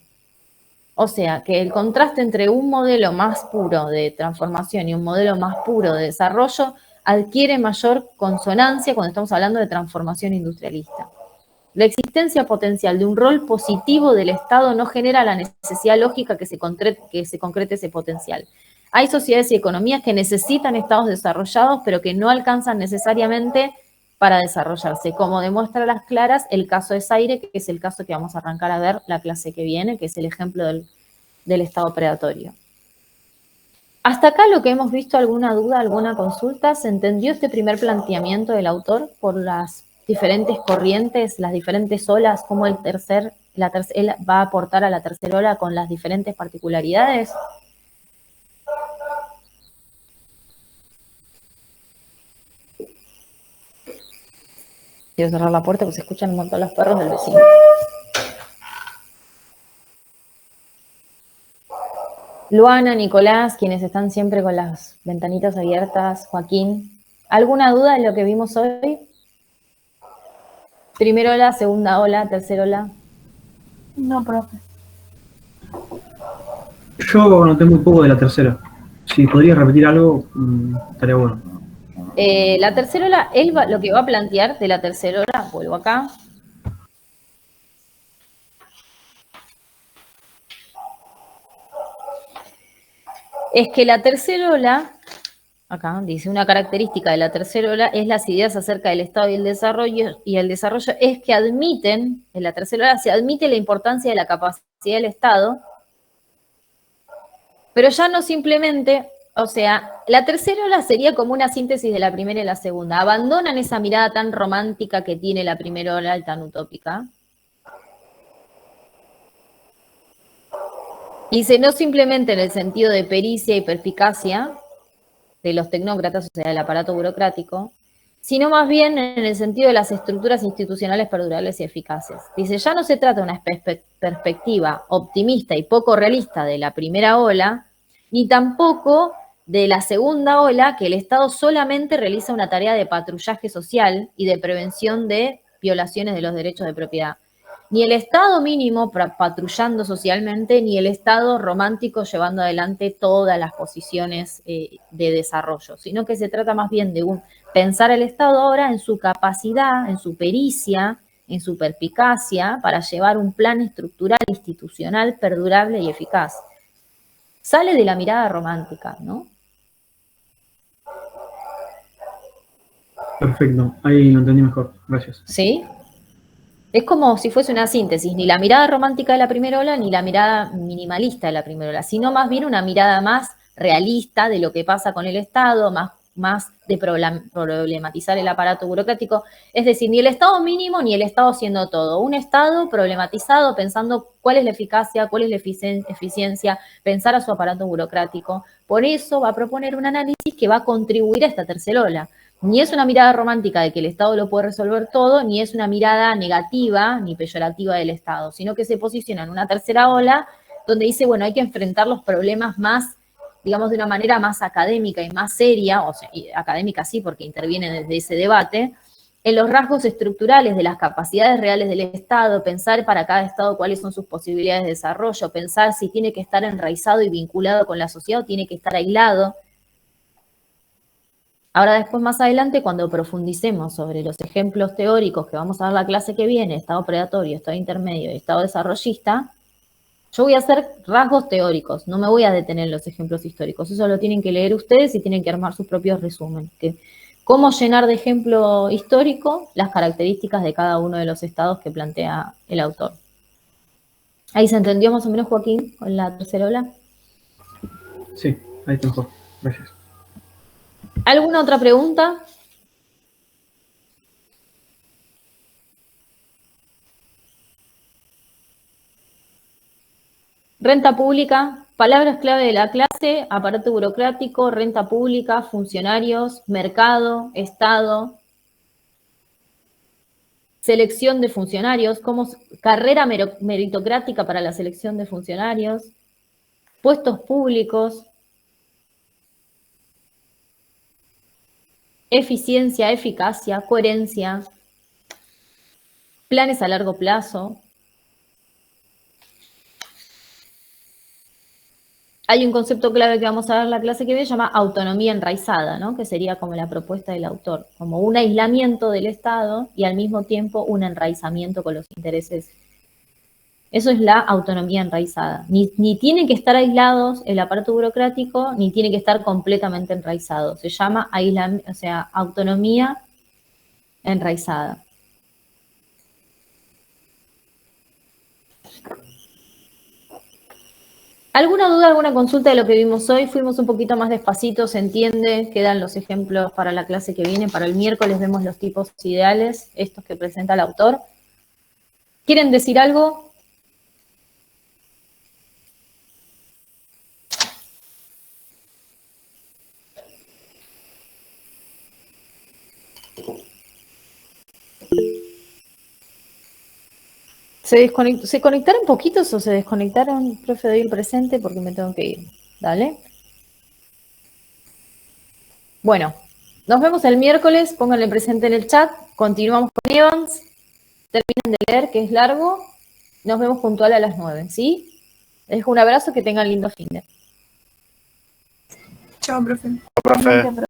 O sea, que el contraste entre un modelo más puro de transformación y un modelo más puro de desarrollo adquiere mayor consonancia cuando estamos hablando de transformación industrialista. La existencia potencial de un rol positivo del Estado no genera la necesidad lógica que se concrete ese potencial. Hay sociedades y economías que necesitan estados desarrollados, pero que no alcanzan necesariamente para desarrollarse, como demuestra a las claras el caso de Zaire, que es el caso que vamos a arrancar a ver la clase que viene, que es el ejemplo del Estado predatorio. Hasta acá lo que hemos visto, alguna duda, alguna consulta, ¿se entendió este primer planteamiento del autor por las diferentes corrientes, las diferentes olas, cómo él va a aportar a la tercera ola con las diferentes particularidades? Quiero cerrar la puerta porque se escuchan un montón los perros del vecino. Luana, Nicolás, quienes están siempre con las ventanitas abiertas, Joaquín, ¿alguna duda de lo que vimos hoy? Primera ola, segunda ola, tercera ola. No, profe. Yo noté muy poco de la tercera. Si podrías repetir algo, estaría bueno. La tercera ola, lo que va a plantear de la tercera ola, vuelvo acá. Es que la tercera ola, acá dice, una característica de la tercera ola es las ideas acerca del Estado y el desarrollo es que admiten, en la tercera ola se admite la importancia de la capacidad del Estado, pero ya no simplemente, o sea, la tercera ola sería como una síntesis de la primera y la segunda. Abandonan esa mirada tan romántica que tiene la primera ola y tan utópica. Y dice, no simplemente en el sentido de pericia y perspicacia de los tecnócratas, o sea, del aparato burocrático, sino más bien en el sentido de las estructuras institucionales perdurables y eficaces. Dice, ya no se trata de una perspectiva optimista y poco realista de la primera ola, ni tampoco de la segunda ola, que el Estado solamente realiza una tarea de patrullaje social y de prevención de violaciones de los derechos de propiedad. Ni el Estado mínimo patrullando socialmente, ni el Estado romántico llevando adelante todas las posiciones de desarrollo, sino que se trata más bien de pensar el Estado ahora en su capacidad, en su pericia, en su perspicacia para llevar un plan estructural, institucional, perdurable y eficaz. Sale de la mirada romántica, ¿no? Perfecto, ahí lo entendí mejor, gracias. ¿Sí? Es como si fuese una síntesis, ni la mirada romántica de la primera ola, ni la mirada minimalista de la primera ola, sino más bien una mirada más realista de lo que pasa con el Estado, más de problematizar el aparato burocrático. Es decir, ni el Estado mínimo, ni el Estado haciendo todo. Un Estado problematizado, pensando cuál es la eficacia, cuál es la eficiencia, pensar a su aparato burocrático. Por eso va a proponer un análisis que va a contribuir a esta tercera ola. Ni es una mirada romántica de que el Estado lo puede resolver todo, ni es una mirada negativa ni peyorativa del Estado, sino que se posiciona en una tercera ola donde dice, bueno, hay que enfrentar los problemas más, digamos, de una manera más académica y más seria, o sea, y académica sí, porque interviene desde ese debate, en los rasgos estructurales de las capacidades reales del Estado, pensar para cada Estado cuáles son sus posibilidades de desarrollo, pensar si tiene que estar enraizado y vinculado con la sociedad o tiene que estar aislado. Ahora después, más adelante, cuando profundicemos sobre los ejemplos teóricos que vamos a dar la clase que viene, Estado predatorio, Estado intermedio y Estado desarrollista, yo voy a hacer rasgos teóricos, no me voy a detener en los ejemplos históricos. Eso lo tienen que leer ustedes y tienen que armar sus propios resúmenes. Cómo llenar de ejemplo histórico las características de cada uno de los estados que plantea el autor. ¿Ahí se entendió más o menos, Joaquín, con la tercera ola? Sí, ahí está mejor. Gracias. ¿Alguna otra pregunta? Renta pública, palabras clave de la clase, aparato burocrático, renta pública, funcionarios, mercado, Estado, selección de funcionarios, carrera meritocrática para la selección de funcionarios, puestos públicos, eficiencia, eficacia, coherencia, planes a largo plazo. Hay un concepto clave que vamos a ver en la clase que viene, se llama autonomía enraizada, ¿no? Que sería como la propuesta del autor, como un aislamiento del Estado y al mismo tiempo un enraizamiento con los intereses. Eso es la autonomía enraizada. Ni tienen que estar aislados el aparato burocrático, ni tiene que estar completamente enraizado. Se llama autonomía enraizada. ¿Alguna duda, alguna consulta de lo que vimos hoy? Fuimos un poquito más despacito, se entiende, quedan los ejemplos para la clase que viene. Para el miércoles vemos los tipos ideales, estos que presenta el autor. ¿Quieren decir algo? ¿Se conectaron poquitos o se desconectaron, profe, de hoy el presente? Porque me tengo que ir. Dale. Bueno, nos vemos el miércoles. Pónganle presente en el chat. Continuamos con Evans. Terminen de leer, que es largo. Nos vemos puntual a las 9, ¿sí? Les dejo un abrazo, que tengan lindo fin de. Chao, profe. Profe.